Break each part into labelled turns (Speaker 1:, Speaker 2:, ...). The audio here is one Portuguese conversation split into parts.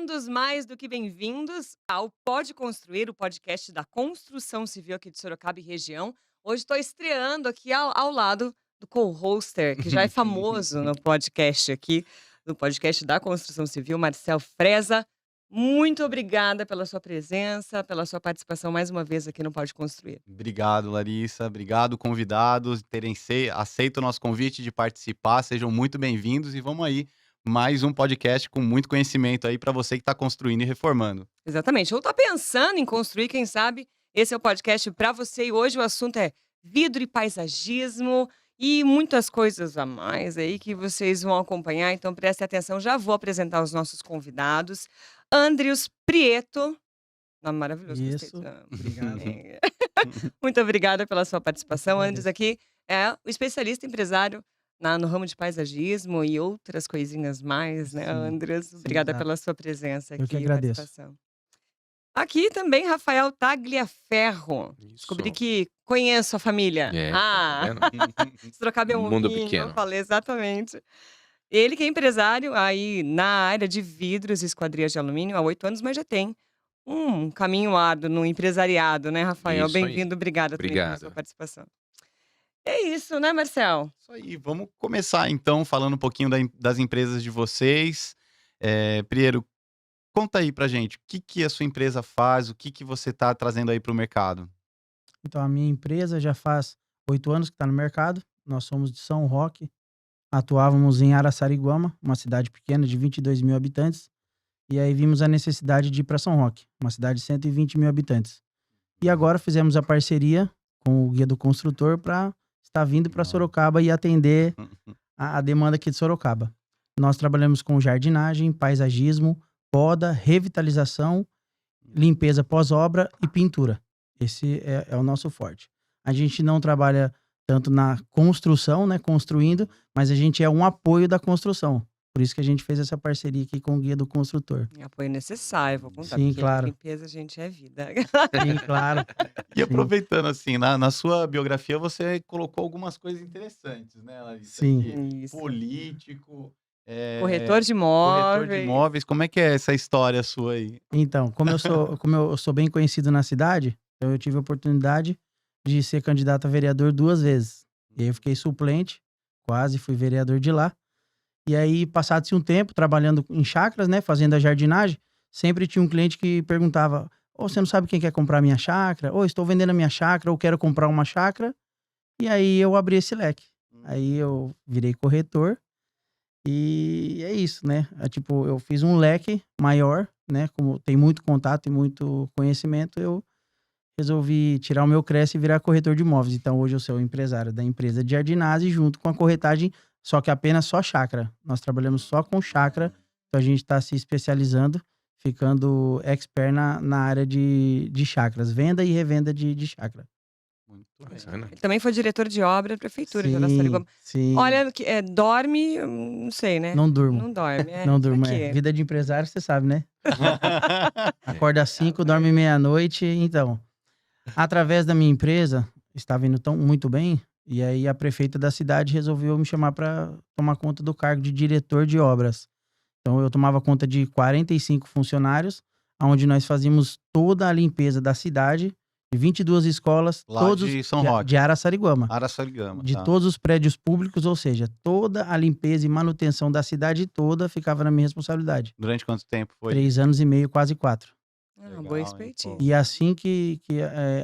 Speaker 1: Bem-vindos, mais do que bem-vindos, ao Pode Construir, o podcast da construção civil aqui de Sorocaba e região. Hoje estou estreando aqui ao lado do co-hoster, que já é famoso no podcast aqui, no podcast da construção civil, Marcel Freza. Muito obrigada pela sua presença, pela sua participação mais uma vez aqui no Pode Construir.
Speaker 2: Obrigado, Larissa. Obrigado, convidados, terem aceito o nosso convite de participar. Sejam muito bem-vindos e vamos aí. Mais um podcast com muito conhecimento aí para você que está construindo e reformando.
Speaker 1: Exatamente. Ou está pensando em construir, quem sabe esse é o podcast para você. E hoje o assunto é vidro e paisagismo e muitas coisas a mais aí que vocês vão acompanhar. Então prestem atenção, já vou apresentar os nossos convidados. Andrius Prieto. Nome maravilhoso, gostei
Speaker 3: Isso,
Speaker 1: desse nome.
Speaker 3: obrigado.
Speaker 1: Muito obrigada pela sua participação. Andrius aqui é o especialista empresário no ramo de paisagismo e outras coisinhas mais, né,
Speaker 3: Sim,
Speaker 1: Andrius?
Speaker 3: sim,
Speaker 1: Obrigada
Speaker 3: exato.
Speaker 1: pela sua presença
Speaker 3: Eu que
Speaker 1: aqui e
Speaker 3: agradeço.
Speaker 1: participação. Aqui também Rafael Tagliaferro. Descobri que conheço a família.
Speaker 4: Tá vendo?
Speaker 1: Sorocaba é um
Speaker 4: Mundo
Speaker 1: ovinho,
Speaker 4: pequeno.
Speaker 1: falei exatamente. Ele que é empresário aí na área de vidros e esquadrias de alumínio há 8 anos, mas já tem um caminho árduo no empresariado, né, Rafael?
Speaker 4: Isso aí.
Speaker 1: Bem-vindo, obrigada também pela sua
Speaker 4: Obrigado.
Speaker 1: participação. É isso, né, Marcel?
Speaker 2: Isso aí, vamos começar então falando um pouquinho das empresas de vocês. Primeiro, conta aí pra gente, o que a sua empresa faz, o que você está trazendo aí para o mercado?
Speaker 3: Então, a minha empresa já faz 8 anos que está no mercado. Nós somos de São Roque. Atuávamos em Araçariguama, uma cidade pequena de 22 mil habitantes. E aí vimos a necessidade de ir para São Roque, uma cidade de 120 mil habitantes. E agora fizemos a parceria com o Guia do Construtor para estar vindo para Sorocaba e atender a demanda aqui de Sorocaba. Nós trabalhamos com jardinagem, paisagismo, poda, revitalização, limpeza pós-obra e pintura. Esse é o nosso forte. A gente não trabalha tanto na construção, né, construindo, mas a gente é um apoio da construção. Por isso que a gente fez essa parceria aqui com o Guia do Construtor.
Speaker 1: Apoio necessário, vou contar,
Speaker 3: Sim,
Speaker 1: porque
Speaker 3: claro.
Speaker 1: limpeza, gente, é vida.
Speaker 3: Sim, claro.
Speaker 2: E aproveitando assim, na sua biografia você colocou algumas coisas interessantes, né, Larissa?
Speaker 3: Sim.
Speaker 2: Que
Speaker 1: Isso.
Speaker 2: político,
Speaker 1: Corretor de
Speaker 2: corretor de
Speaker 1: imóveis.
Speaker 2: imóveis. Como é que é essa história sua aí?
Speaker 3: Então, como eu sou bem conhecido na cidade, então eu tive a oportunidade de ser candidato a vereador 2 vezes. E aí eu fiquei suplente, quase fui vereador de lá. E aí, passado-se um tempo, trabalhando em chácaras, né, fazendo a jardinagem, sempre tinha um cliente que perguntava: ô, você não sabe quem quer comprar minha chácara? Ou estou vendendo a minha chácara, ou quero comprar uma chácara. E aí eu abri esse leque. Aí eu virei corretor. E é isso, né? Tipo, eu fiz um leque maior, né? Como tem muito contato e muito conhecimento, eu resolvi tirar o meu Cresce e virar corretor de imóveis. Então, hoje eu sou o empresário da empresa de jardinagem junto com a corretagem, só que apenas só chácara. Nós trabalhamos só com chácara, então a gente está se especializando, ficando expert na área de chácaras, venda e revenda de chácara.
Speaker 2: Muito bem.
Speaker 4: Bacana.
Speaker 1: Ele também foi diretor de obra da prefeitura de
Speaker 3: Sim,
Speaker 1: Araçariguama.
Speaker 3: sim.
Speaker 1: Olha, dorme, não sei, né?
Speaker 3: Não durmo.
Speaker 1: Não dorme,
Speaker 3: Não durmo,
Speaker 1: Pra quê?
Speaker 3: Vida de empresário, você sabe, né? Acorda às 5, dorme meia-noite. Então, através da minha empresa, estava indo muito bem. E aí a prefeita da cidade resolveu me chamar para tomar conta do cargo de diretor de obras. Então, eu tomava conta de 45 funcionários, onde nós fazíamos toda a limpeza da cidade, de 22 escolas,
Speaker 2: Lá
Speaker 3: todos
Speaker 2: de São Roque.
Speaker 3: de Araçariguama.
Speaker 2: Araçariguama,
Speaker 3: De
Speaker 2: tá.
Speaker 3: todos os prédios públicos, ou seja, toda a limpeza e manutenção da cidade toda ficava na minha responsabilidade.
Speaker 2: Durante quanto tempo foi?
Speaker 3: 3 anos e meio, quase 4.
Speaker 1: Boa
Speaker 2: Legal, hein,
Speaker 1: expertise.
Speaker 2: pô.
Speaker 3: E assim que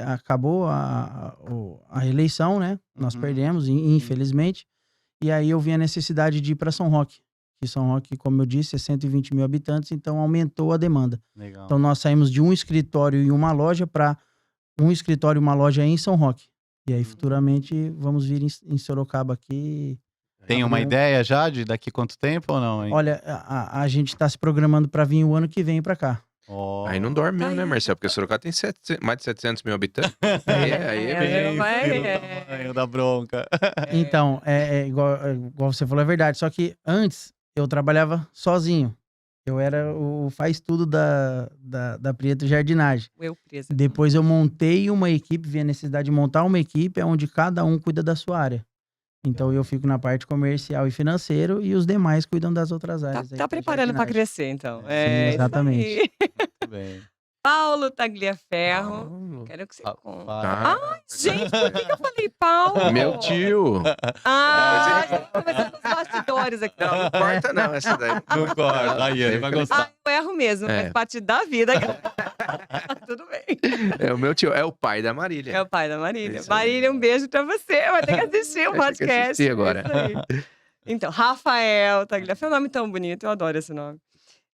Speaker 3: acabou a eleição, né? Nós perdemos, infelizmente. E aí eu vi a necessidade de ir para São Roque. Que São Roque, como eu disse, é 120 mil habitantes, então aumentou a demanda.
Speaker 2: Legal.
Speaker 3: Então nós saímos de um escritório e uma loja para um escritório e uma loja em São Roque. E aí futuramente vamos vir em Sorocaba aqui.
Speaker 2: Tem uma
Speaker 3: abrir um-
Speaker 2: ideia já de daqui quanto tempo ou não, hein?
Speaker 3: Olha, a gente está se programando para vir o ano que vem para cá.
Speaker 2: Ó.
Speaker 4: Aí não dorme
Speaker 1: Tá
Speaker 4: mesmo, né,
Speaker 1: aí.
Speaker 4: Marcelo? Porque Sorocaba tem mais de 700 mil habitantes. Aí é
Speaker 1: É,
Speaker 4: bem-
Speaker 1: vai-
Speaker 2: Filho do
Speaker 1: é.
Speaker 2: tamanho da bronca.
Speaker 3: Então, igual você falou, é verdade. Só que antes eu trabalhava sozinho. Eu era o faz-tudo da Prieto Jardinagem.
Speaker 1: Eu presa.
Speaker 3: Depois eu montei uma equipe, vi a necessidade de montar uma equipe onde cada um cuida da sua área. Então eu fico na parte comercial e financeiro e os demais cuidam das outras áreas.
Speaker 1: Tá
Speaker 3: aí da
Speaker 1: preparando para
Speaker 3: jardinagem.
Speaker 1: crescer, então.
Speaker 3: Sim,
Speaker 1: É isso
Speaker 3: exatamente.
Speaker 1: aí.
Speaker 2: Muito bem.
Speaker 1: Paulo Tagliaferro.
Speaker 4: Paulo.
Speaker 1: Quero que você conte.
Speaker 2: Rafael.
Speaker 1: Gente, por que eu falei Paulo?
Speaker 4: Meu tio.
Speaker 1: Ah, já tô começando os bastidores aqui.
Speaker 4: Não importa não, essa daí.
Speaker 2: Não corta. Aí, ele vai gostar.
Speaker 1: Eu erro mesmo,
Speaker 4: É.
Speaker 1: faz parte da vida. Tudo bem.
Speaker 4: É, o meu tio é o pai da Marília.
Speaker 1: É o pai da Marília.
Speaker 4: Isso aí.
Speaker 1: Marília, um beijo pra você. Vai ter que assistir o
Speaker 4: Vai ter que
Speaker 1: podcast.
Speaker 4: assistir agora.
Speaker 1: É isso aí. Então, Rafael Tagliaferro, é um nome tão bonito, eu adoro esse nome.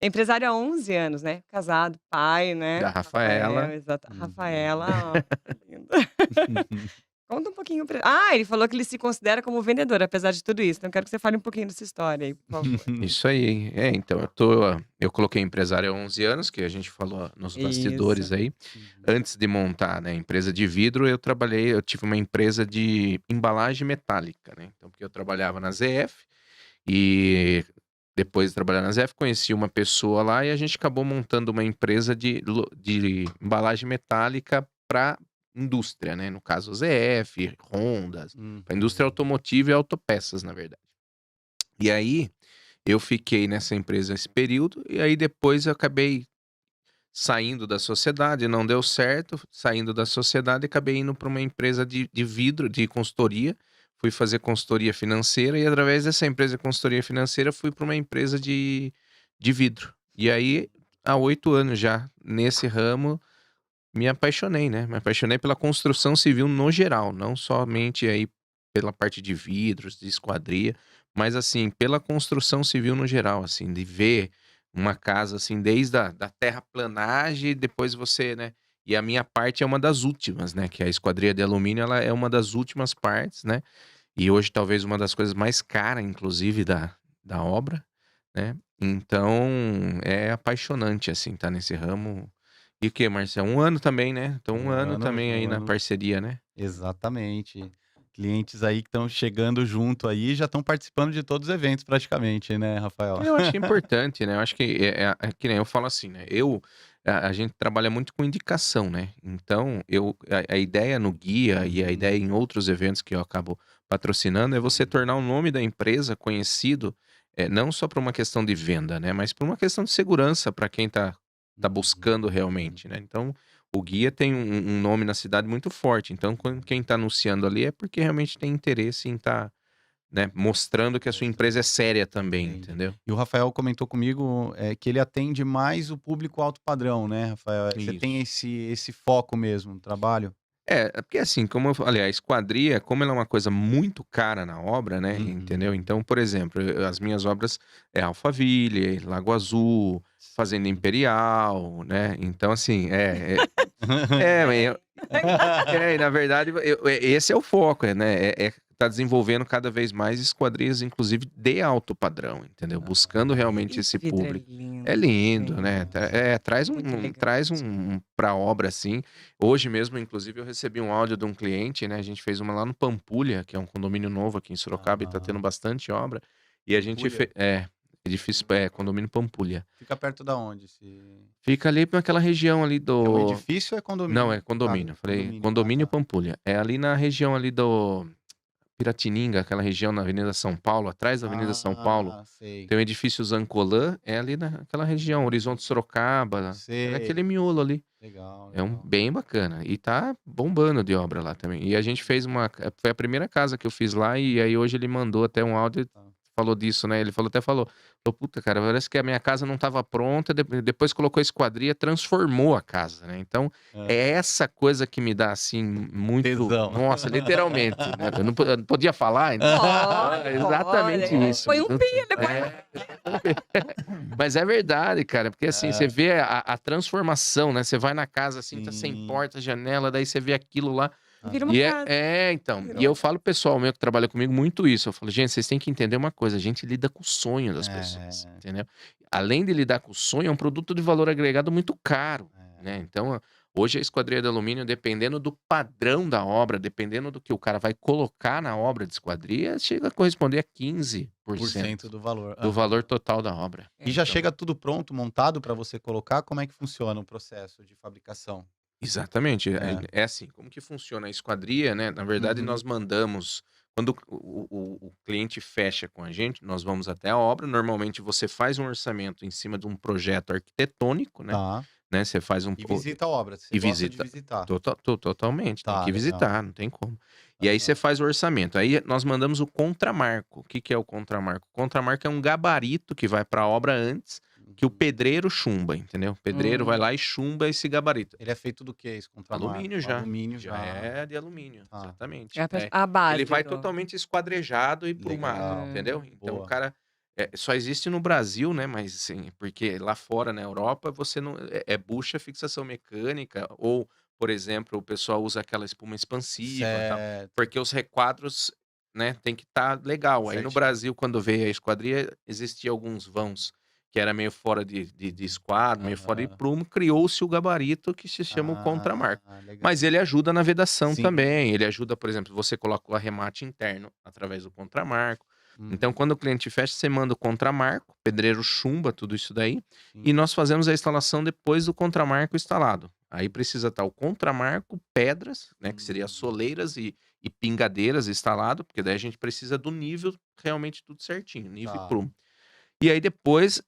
Speaker 1: Empresário há 11 anos, né? Casado, pai, né?
Speaker 4: Da Rafaela.
Speaker 1: Rafael, exato.
Speaker 2: Uhum.
Speaker 1: Rafaela, ó, que lindo. Conta um pouquinho pra... ele falou que ele se considera como vendedor, apesar de tudo isso. Então, eu quero que você fale um pouquinho dessa história aí, por favor.
Speaker 4: Isso aí. Então, eu coloquei empresário há 11 anos, que a gente falou nos bastidores
Speaker 1: Isso.
Speaker 4: aí. Antes de montar, né, a empresa de vidro, eu tive uma empresa de embalagem metálica, né? Então, porque eu trabalhava na ZF e depois de trabalhar na ZF, conheci uma pessoa lá e a gente acabou montando uma empresa de embalagem metálica para indústria, né? No caso, ZF, Hondas, para indústria automotiva e autopeças, na verdade. E aí, eu fiquei nessa empresa esse período, e aí depois eu acabei saindo da sociedade, não deu certo, saindo da sociedade, acabei indo para uma empresa de vidro, de consultoria, fui fazer consultoria financeira, e através dessa empresa de consultoria financeira, fui para uma empresa de vidro. E aí, há 8 anos já, nesse ramo, me apaixonei, né? Me apaixonei pela construção civil no geral, não somente aí pela parte de vidros, de esquadria, mas assim, pela construção civil no geral, assim, de ver uma casa assim, desde da terraplanagem, depois você, né? E a minha parte é uma das últimas, né? Que a esquadria de alumínio, ela é uma das últimas partes, né? E hoje talvez uma das coisas mais caras, inclusive, da obra, né? Então, é apaixonante, assim, tá nesse ramo. E o que, Marcelo? 1 ano também, né? Então, 1 ano também aí na parceria, né?
Speaker 2: Exatamente. Clientes aí que estão chegando junto aí já estão participando de todos os eventos praticamente, né, Rafael?
Speaker 4: Eu acho importante, né? Eu acho que é que nem eu falo assim, né? A gente trabalha muito com indicação, né? Então, a ideia no guia e a ideia em outros eventos que eu acabo patrocinando é você tornar o nome da empresa conhecido, não só por uma questão de venda, né? Mas por uma questão de segurança para quem tá buscando realmente, né? Então, o guia tem um nome na cidade muito forte. Então, quem tá anunciando ali é porque realmente tem interesse em estar, né, mostrando que a sua empresa é séria também,
Speaker 2: Entendi.
Speaker 4: entendeu?
Speaker 2: E o Rafael comentou comigo que ele atende mais o público alto padrão, né, Rafael? Você tem esse foco mesmo no trabalho?
Speaker 4: É porque assim, como eu falei, a esquadria, como ela é uma coisa muito cara na obra, né, entendeu? Então, por exemplo, as minhas obras é Alphaville, Lago Azul, Fazenda Imperial, né? Então, assim, e na verdade, esse é o foco, né? Tá desenvolvendo cada vez mais esquadrias, inclusive de alto padrão, entendeu? Buscando realmente esse
Speaker 1: Vidro
Speaker 4: público.
Speaker 1: lindo.
Speaker 4: É lindo,
Speaker 1: Sim.
Speaker 4: né? Traz
Speaker 1: Muito legal.
Speaker 4: traz pra obra, assim. Hoje mesmo, inclusive, eu recebi um áudio de um cliente, né? A gente fez uma lá no Pampulha, que é um condomínio novo aqui em Sorocaba e tá tendo bastante obra. E a gente
Speaker 2: Pampulha?
Speaker 4: fez. Edifício, condomínio Pampulha.
Speaker 2: Fica perto da onde?
Speaker 4: Fica ali naquela região ali
Speaker 2: É
Speaker 4: do.
Speaker 2: um edifício ou é condomínio?
Speaker 4: Não, é condomínio.
Speaker 2: Ah,
Speaker 4: Falei, condomínio
Speaker 2: tá.
Speaker 4: Pampulha. É ali na região ali do Piratininga, aquela região na Avenida São Paulo, atrás da Avenida São Paulo.
Speaker 2: Sei.
Speaker 4: Tem o edifício Zancolan, é ali naquela região, Horizonte Sorocaba,
Speaker 2: Sei.
Speaker 4: é naquele miolo ali.
Speaker 2: Legal.
Speaker 4: É bem bacana. E tá bombando de obra lá também. E a gente fez foi a primeira casa que eu fiz lá, e aí hoje ele mandou até um áudio, falou disso, né? Ele falou, puta, cara, parece que a minha casa não tava pronta, depois colocou a esquadria, transformou a casa, né? Então, é essa coisa que me dá, assim, muito...
Speaker 2: Tesão.
Speaker 4: Nossa, literalmente. Né? Eu não podia falar, então... Exatamente
Speaker 1: Olha,
Speaker 4: isso.
Speaker 1: Foi um pia depois.
Speaker 4: Mas é verdade, cara, porque assim, você vê a transformação, né? Você vai na casa, assim, tá sem
Speaker 2: Sim.
Speaker 4: porta, janela, daí você vê aquilo lá.
Speaker 1: Vira uma
Speaker 4: E
Speaker 1: casa.
Speaker 4: então.
Speaker 1: Virou.
Speaker 4: E eu falo pro pessoal meu que trabalha comigo muito isso. Eu falo, gente, vocês têm que entender uma coisa. A gente lida com o sonho das pessoas, entendeu? Além de lidar com o sonho, é um produto de valor agregado muito caro, né? Então, hoje a esquadria de alumínio, dependendo do padrão da obra, dependendo do que o cara vai colocar na obra de esquadria, chega a corresponder a 15%
Speaker 2: do valor.
Speaker 4: do valor total da obra.
Speaker 2: E já
Speaker 4: Então,
Speaker 2: chega tudo pronto, montado para você colocar? Como é que funciona o processo de fabricação?
Speaker 4: Exatamente. É assim, como que funciona a esquadria, né? Na verdade, nós mandamos Quando o cliente fecha com a gente, nós vamos até a obra. Normalmente você faz um orçamento em cima de um projeto arquitetônico, né?
Speaker 2: Tá.
Speaker 4: Né? Você faz um
Speaker 2: E visita a obra. Você
Speaker 4: e
Speaker 2: gosta de
Speaker 4: visita.
Speaker 2: visitar.
Speaker 4: Totalmente, tem
Speaker 2: Tá,
Speaker 4: que
Speaker 2: legal.
Speaker 4: visitar, não tem como. E aí você
Speaker 2: Aham.
Speaker 4: faz o orçamento. Aí nós mandamos o contramarco. O que que é o contramarco? O contramarco é um gabarito que vai para a obra antes, que o
Speaker 2: Uhum.
Speaker 4: pedreiro chumba, entendeu? O pedreiro vai lá e chumba esse gabarito.
Speaker 2: Ele é feito do que esse contramarco?
Speaker 4: Alumínio já.
Speaker 2: Alumínio
Speaker 4: Já é de alumínio,
Speaker 2: Tá.
Speaker 4: exatamente.
Speaker 1: É
Speaker 4: É.
Speaker 1: a base
Speaker 4: Ele vai
Speaker 1: do...
Speaker 4: totalmente esquadrejado e plumado,
Speaker 2: Legal.
Speaker 4: entendeu? Então o
Speaker 2: Boa.
Speaker 4: cara só existe no Brasil, né? Mas assim, porque lá fora, na Europa, você não é bucha, fixação mecânica ou, por exemplo, o pessoal usa aquela espuma expansiva, tal,
Speaker 2: Certo.
Speaker 4: porque os requadros, né, tem que estar legal. Aí no
Speaker 2: Certinho.
Speaker 4: Brasil, quando veio a esquadria, existia alguns vãos que era meio fora de esquadro, meio fora de
Speaker 2: Aham.
Speaker 4: prumo, criou-se o gabarito que se chama o contramarco.
Speaker 2: Legal.
Speaker 4: Mas ele ajuda na vedação
Speaker 2: Sim.
Speaker 4: também. Ele ajuda, por exemplo, você coloca o arremate interno através do contramarco. Então,
Speaker 2: Uhum.
Speaker 4: quando o cliente fecha, você manda o contramarco, o pedreiro chumba tudo isso daí,
Speaker 2: Sim.
Speaker 4: e nós fazemos a instalação depois do contramarco instalado. Aí precisa estar o contramarco, pedras, né, que seria soleiras e pingadeiras instalado, porque daí a gente precisa do nível realmente tudo certinho, nível
Speaker 2: Tá.
Speaker 4: e prumo. E aí depois,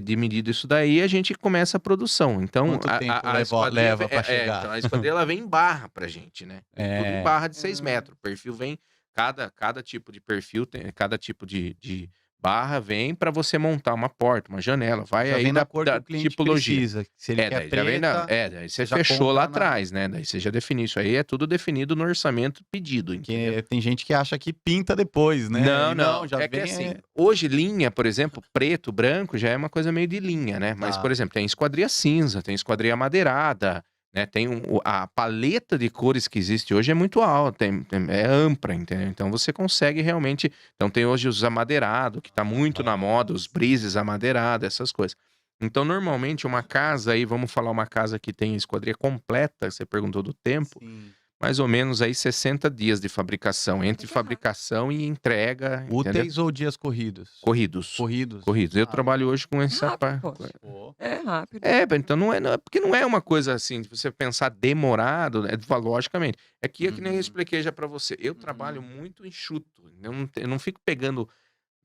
Speaker 4: de medido isso daí, a gente começa a produção. Então,
Speaker 2: Quanto tempo
Speaker 4: a esquadria
Speaker 2: leva pra chegar?
Speaker 4: então, a esquadria ela vem em barra pra gente, né? Vem tudo em
Speaker 2: É.
Speaker 4: barra de 6 metros. O perfil vem, cada tipo de perfil, cada tipo de barra vem pra você montar uma porta, uma janela. Vai
Speaker 2: Já
Speaker 4: aí
Speaker 2: vem na
Speaker 4: da
Speaker 2: cor que
Speaker 4: da
Speaker 2: o cliente
Speaker 4: tipologia.
Speaker 2: precisa. Se ele quer
Speaker 4: daí já vem
Speaker 2: preta,
Speaker 4: daí você
Speaker 2: já
Speaker 4: fechou lá
Speaker 2: compra na...
Speaker 4: atrás, né? Daí você já definiu isso aí, é tudo definido no orçamento pedido, entendeu?
Speaker 2: Porque tem gente que acha que pinta depois, né?
Speaker 4: Não,
Speaker 2: E
Speaker 4: não.
Speaker 2: já
Speaker 4: É que
Speaker 2: vem...
Speaker 4: assim, hoje linha, por exemplo, preto, branco, já é uma coisa meio de linha, né? Mas,
Speaker 2: Tá.
Speaker 4: por exemplo, tem esquadria cinza, tem esquadria madeirada, né? Tem a paleta de cores que existe hoje é muito alta, é ampla, entendeu? Então você consegue realmente. Então tem hoje os amadeirados, que tá muito na moda, os brises amadeirados, essas coisas. Então, normalmente, uma casa aí, vamos falar uma casa que tem esquadria completa, você perguntou do tempo.
Speaker 2: Sim.
Speaker 4: Mais ou menos aí 60 dias de fabricação, entre
Speaker 1: Que
Speaker 4: fabricação e entrega, entendeu?
Speaker 2: Úteis ou dias corridos?
Speaker 4: Corridos.
Speaker 2: Corridos.
Speaker 4: Corridos. Eu
Speaker 2: Ah,
Speaker 4: trabalho hoje com essa
Speaker 1: rápido,
Speaker 4: parte.
Speaker 1: poxa.
Speaker 2: pô.
Speaker 1: É rápido.
Speaker 4: Então não é porque não é uma coisa assim, de você pensar demorado, né, logicamente. É que nem eu
Speaker 2: Uhum.
Speaker 4: expliquei já pra você, eu trabalho muito enxuto, eu não fico pegando,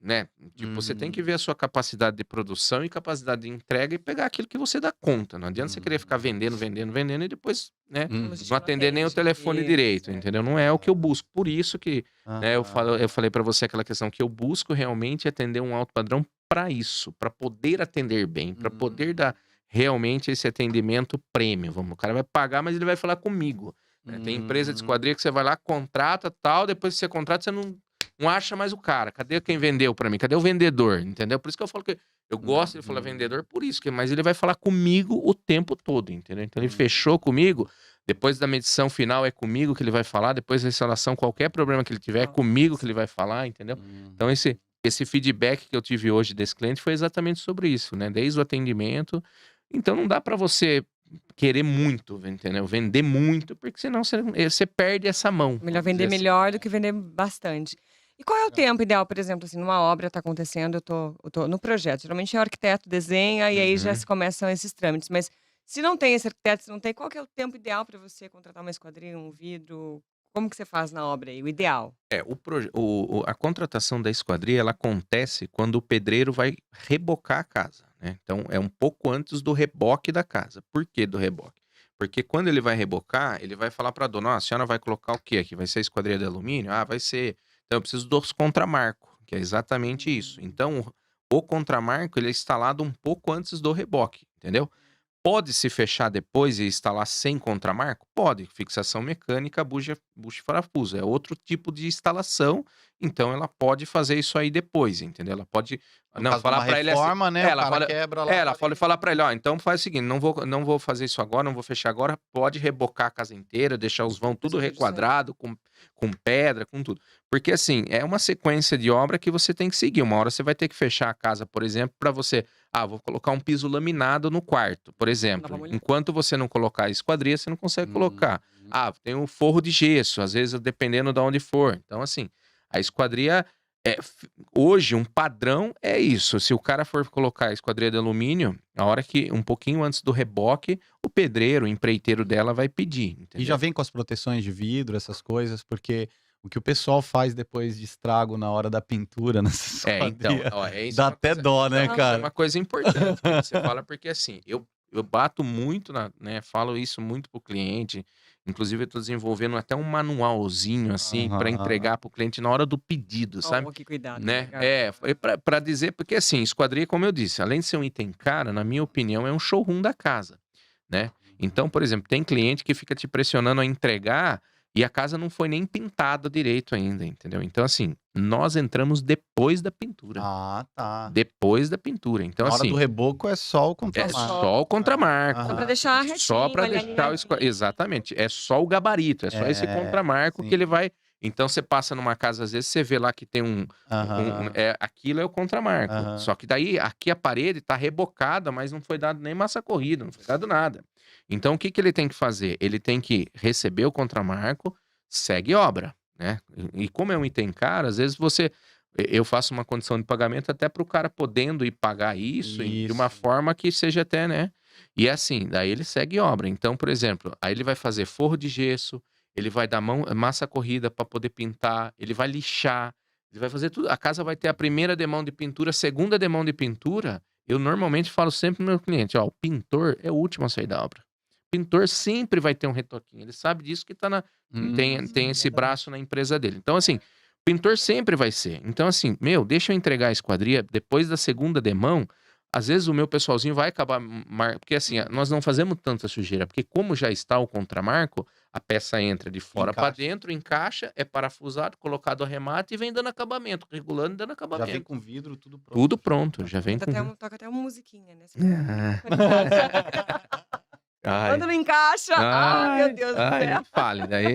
Speaker 4: né, tipo, você tem que ver a sua capacidade de produção e capacidade de entrega e pegar aquilo que você dá conta, não adianta você querer ficar vendendo e depois, né,
Speaker 1: Como a
Speaker 2: Uhum.
Speaker 1: gente
Speaker 4: não atender nem o
Speaker 1: atende.
Speaker 4: telefone
Speaker 1: Isso,
Speaker 4: direito, entendeu? Não é o que eu busco, por isso que, né, eu
Speaker 2: Aham.
Speaker 4: falei pra você aquela questão que eu busco realmente atender um alto padrão pra isso, pra poder atender bem, pra poder dar realmente esse atendimento premium, o cara vai pagar, mas ele vai falar comigo, né. Tem empresa de
Speaker 2: Uhum.
Speaker 4: esquadria que você vai lá, contrata, tal, depois que você contrata, você não acha mais o cara. Cadê quem vendeu pra mim? Cadê o vendedor? Entendeu? Por isso que eu falo que eu gosto de falar vendedor por isso, mas ele vai falar comigo o tempo todo, entendeu? Então ele fechou comigo, depois da medição final é comigo que ele vai falar, depois da instalação, qualquer problema que ele tiver, é comigo que ele vai falar, entendeu? Então esse feedback que eu tive hoje desse cliente foi exatamente sobre isso, né? Desde o atendimento. Então não dá pra você querer muito, entendeu? Vender muito, porque senão você perde essa mão.
Speaker 1: Melhor
Speaker 4: vamos
Speaker 1: vender
Speaker 4: dizer assim.
Speaker 1: melhor do que vender bastante. E qual é o tempo ideal, por exemplo, assim, numa obra tá acontecendo, eu tô no projeto. Geralmente é o arquiteto desenha e aí já
Speaker 4: Uhum.
Speaker 1: se começam esses trâmites. Mas se não tem esse arquiteto, se não tem, qual que é o tempo ideal para você contratar uma esquadria, um vidro? Como que você faz na obra aí? O ideal?
Speaker 4: A contratação da esquadria, ela acontece quando o pedreiro vai rebocar a casa, né? Então, é um pouco antes do reboque da casa. Por que do reboque? Porque quando ele vai rebocar, ele vai falar para a dona: "Ó, a senhora vai colocar o quê aqui? Vai ser esquadria de alumínio? Ah, vai ser. Então, eu preciso dos contramarco, que é exatamente isso. Então, o contramarco, ele é instalado um pouco antes do reboque, entendeu? Pode se fechar depois e instalar sem contramarco? Pode. Fixação mecânica, bucha e parafuso. É outro tipo de instalação, então ela pode fazer isso aí depois, entendeu? Ela pode
Speaker 2: No
Speaker 4: não
Speaker 2: caso de
Speaker 4: falar
Speaker 2: uma
Speaker 4: para ele assim.
Speaker 2: reforma, né? O
Speaker 4: Ela
Speaker 2: cara
Speaker 4: fala,
Speaker 2: quebra lá a
Speaker 4: ela pode
Speaker 2: parede.
Speaker 4: falar para ele: ó, então faz o seguinte, não vou fazer isso agora, não vou fechar agora, pode rebocar a casa inteira, deixar os vão tudo
Speaker 1: Depois pode sair.
Speaker 4: requadrado, com pedra, com tudo. Porque assim, é uma sequência de obra que você tem que seguir. Uma hora você vai ter que fechar a casa, por exemplo, para você. Ah, vou colocar um piso laminado no quarto, por
Speaker 1: Dá
Speaker 4: exemplo.
Speaker 1: pra molhar.
Speaker 4: Enquanto você não colocar a esquadria, você não consegue colocar. Ah, tem um forro de gesso, às vezes dependendo de onde for. Então, assim, a esquadria hoje um padrão é isso. Se o cara for colocar a esquadria de alumínio, a hora que um pouquinho antes do reboque, o pedreiro, o empreiteiro dela vai pedir,
Speaker 2: E
Speaker 4: entendeu?
Speaker 2: já vem com as proteções de vidro, essas coisas, porque O que o pessoal faz depois de estrago na hora da pintura nessa
Speaker 4: Então,
Speaker 2: esquadria,
Speaker 4: ó, é isso
Speaker 2: dá
Speaker 4: uma
Speaker 2: até
Speaker 4: coisa,
Speaker 2: dó, né,
Speaker 4: é uma
Speaker 2: cara?
Speaker 4: coisa importante que você fala, porque assim, eu bato muito né, falo isso muito pro cliente, inclusive eu tô desenvolvendo até um manualzinho, assim, para
Speaker 2: Aham.
Speaker 4: entregar pro cliente na hora do pedido, sabe?
Speaker 1: Oh, que cuidado,
Speaker 4: Né?
Speaker 1: legal.
Speaker 4: Foi pra dizer, porque assim, esquadria, como eu disse, além de ser um item caro, na minha opinião, é um showroom da casa, né? Então, por exemplo, tem cliente que fica te pressionando a entregar e a casa não foi nem pintada direito ainda, entendeu? Então, assim, nós entramos depois da pintura.
Speaker 2: Ah, tá.
Speaker 4: Depois da pintura. Então,
Speaker 2: Na hora do
Speaker 4: assim,
Speaker 2: reboco é só o
Speaker 4: é
Speaker 2: contramarco.
Speaker 4: só o contramarco.
Speaker 2: Aham.
Speaker 1: Só pra deixar retinho,
Speaker 4: Só para
Speaker 1: ali
Speaker 4: deixar
Speaker 1: alinhadinho.
Speaker 4: Exatamente. É só o gabarito, é só esse contramarco
Speaker 2: sim.
Speaker 4: que ele vai. Então você passa numa casa, às vezes você vê lá que tem
Speaker 2: Aham.
Speaker 4: aquilo é o contramarco.
Speaker 2: Aham.
Speaker 4: Só que daí aqui a parede tá rebocada, mas não foi dado nem massa corrida, não foi dado nada. Então o que ele tem que fazer? Ele tem que receber o contramarco, segue obra, né? E como é um item caro, às vezes eu faço uma condição de pagamento até para o cara podendo ir pagar isso de uma
Speaker 2: Isso.
Speaker 4: forma que seja até, né? E assim, daí ele segue obra. Então, por exemplo, aí ele vai fazer forro de gesso, ele vai dar massa corrida para poder pintar, ele vai lixar, ele vai fazer tudo. A casa vai ter a primeira demão de pintura, a segunda demão de pintura. Eu normalmente falo sempre pro meu cliente, ó, o pintor é o último a sair da obra. O pintor sempre vai ter um retoquinho. Ele sabe disso que tem esse
Speaker 3: exatamente.
Speaker 4: braço na empresa dele. Então, assim, pintor sempre vai ser. Então, assim, deixa eu entregar a esquadria depois da segunda demão. Às vezes o meu pessoalzinho vai acabar. Porque assim, nós não fazemos tanta sujeira. Porque, como já está o contramarco, a peça entra de fora para
Speaker 2: Encaixa.
Speaker 4: dentro, encaixa, é parafusado, colocado a remate e vem dando acabamento, regulando e dando
Speaker 2: Já
Speaker 4: acabamento.
Speaker 2: vem com vidro, tudo pronto.
Speaker 4: Tudo pronto, já vem com.
Speaker 1: Toca até uma musiquinha, né? Você
Speaker 4: Ai,
Speaker 1: Quando não encaixa, meu Deus do
Speaker 4: ai,
Speaker 1: céu.
Speaker 4: nem fale, daí.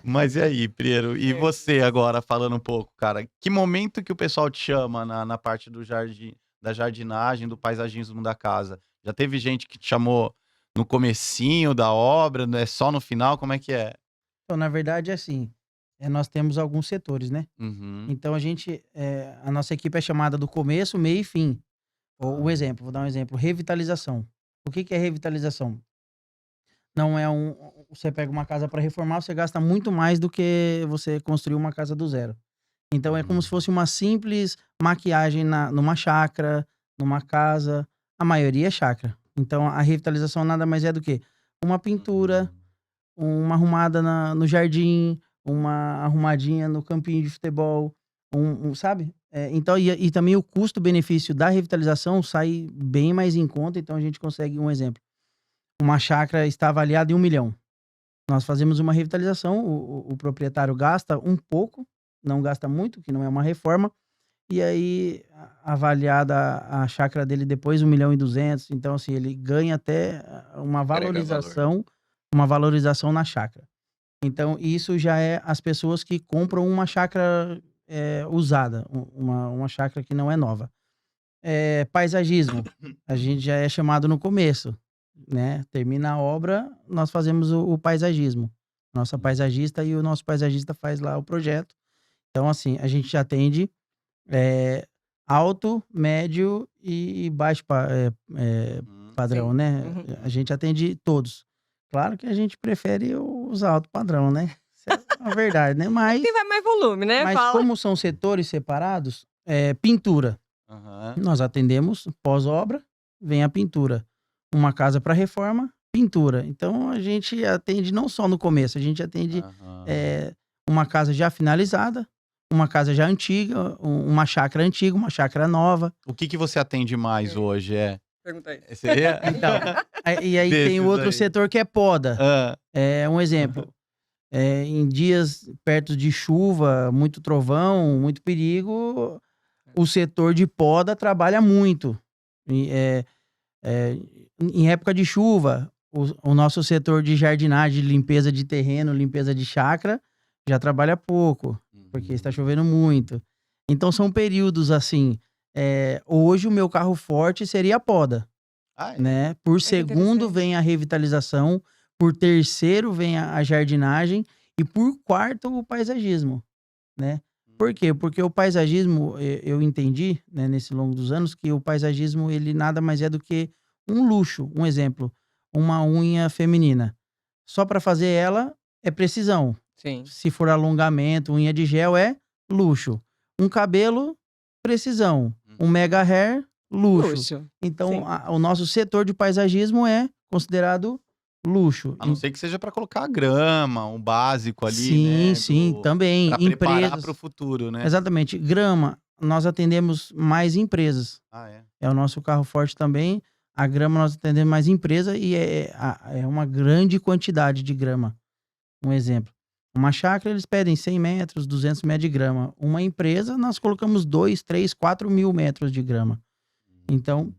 Speaker 2: Mas e aí, Priero? E você agora, falando um pouco, cara? Que momento que o pessoal te chama na parte do jardim, da jardinagem, do paisagismo da casa? Já teve gente que te chamou no comecinho da obra, é só no final? Como é que é?
Speaker 3: Então, na verdade, é assim, nós temos alguns setores, né?
Speaker 2: Uhum.
Speaker 3: Então, a nossa equipe é chamada do começo, meio e fim. O exemplo, vou dar um exemplo, revitalização. O que é revitalização? Não é você pega uma casa para reformar, você gasta muito mais do que você construir uma casa do zero. Então, é como se fosse uma simples maquiagem numa chácara, numa casa. A maioria é chácara. Então, a revitalização nada mais é do que uma pintura, uma arrumada no jardim, uma arrumadinha no campinho de futebol, sabe? Então, e também o custo-benefício da revitalização sai bem mais em conta. Então, a gente consegue um exemplo. Uma chácara está avaliada em 1 milhão. Nós fazemos uma revitalização, o proprietário gasta um pouco, não gasta muito, que não é uma reforma, e aí avaliada a chácara dele depois 1.200.000. Então, assim, ele ganha até uma valorização na chácara. Então, isso já é as pessoas que compram uma chácara usada, uma chácara que não é nova. Paisagismo, a gente já é chamado no começo, né? Termina a obra, nós fazemos o paisagismo. Nossa paisagista e o nosso paisagista faz lá o projeto. Então, assim, a gente atende alto, médio e baixo padrão,
Speaker 1: Sim.
Speaker 3: né?
Speaker 1: Uhum.
Speaker 3: A gente atende todos. Claro que a gente prefere os alto padrão, né? Isso é a verdade, né? Mas,
Speaker 1: Quem vai mais volume, né?
Speaker 3: mas
Speaker 1: Fala.
Speaker 3: como são setores separados, pintura.
Speaker 2: Aham.
Speaker 3: Nós atendemos pós-obra, vem a pintura. Uma casa para reforma, pintura. Então, a gente atende não só no começo, a gente atende
Speaker 2: Aham.
Speaker 3: uma casa já finalizada, uma casa já antiga, uma chácara antiga, uma chácara nova.
Speaker 2: O que você atende mais hoje?
Speaker 1: Pergunta aí.
Speaker 2: Seria?
Speaker 3: Então, e aí tem o
Speaker 2: Desses
Speaker 3: outro
Speaker 2: aí.
Speaker 3: setor que é poda. Um exemplo. Em dias perto de chuva, muito trovão, muito perigo, o setor de poda trabalha muito. Em época de chuva, o nosso setor de jardinagem, limpeza de terreno, limpeza de chácara, já trabalha pouco, porque está chovendo muito. Então, são períodos assim. Hoje, o meu carro forte seria a poda. Né? Por segundo, vem a revitalização. Por terceiro, vem a jardinagem. E por quarto, o paisagismo. Né? Por quê? Porque o paisagismo, eu entendi, né, nesse longo dos anos, que o paisagismo, ele nada mais é do que um luxo. Um exemplo, uma unha feminina. Só para fazer ela é precisão.
Speaker 1: Sim.
Speaker 3: Se for alongamento, unha de gel é luxo. Um cabelo, precisão. Um mega hair, luxo.
Speaker 1: Luxo.
Speaker 3: Então,
Speaker 1: Sim.
Speaker 3: o nosso setor de paisagismo é considerado luxo.
Speaker 2: A não ser que seja para colocar grama, um básico ali,
Speaker 3: Sim,
Speaker 2: né?
Speaker 3: sim, também.
Speaker 2: Para preparar
Speaker 3: Empresas.
Speaker 2: para o futuro, né?
Speaker 3: Exatamente. Grama, nós atendemos mais empresas.
Speaker 2: Ah, é.
Speaker 3: É o nosso carro forte também. A grama nós atendemos mais empresa e é uma grande quantidade de grama. Um exemplo. Uma chácara eles pedem 100 metros, 200 metros de grama. Uma empresa nós colocamos 2, 3, 4 mil metros de grama. Então,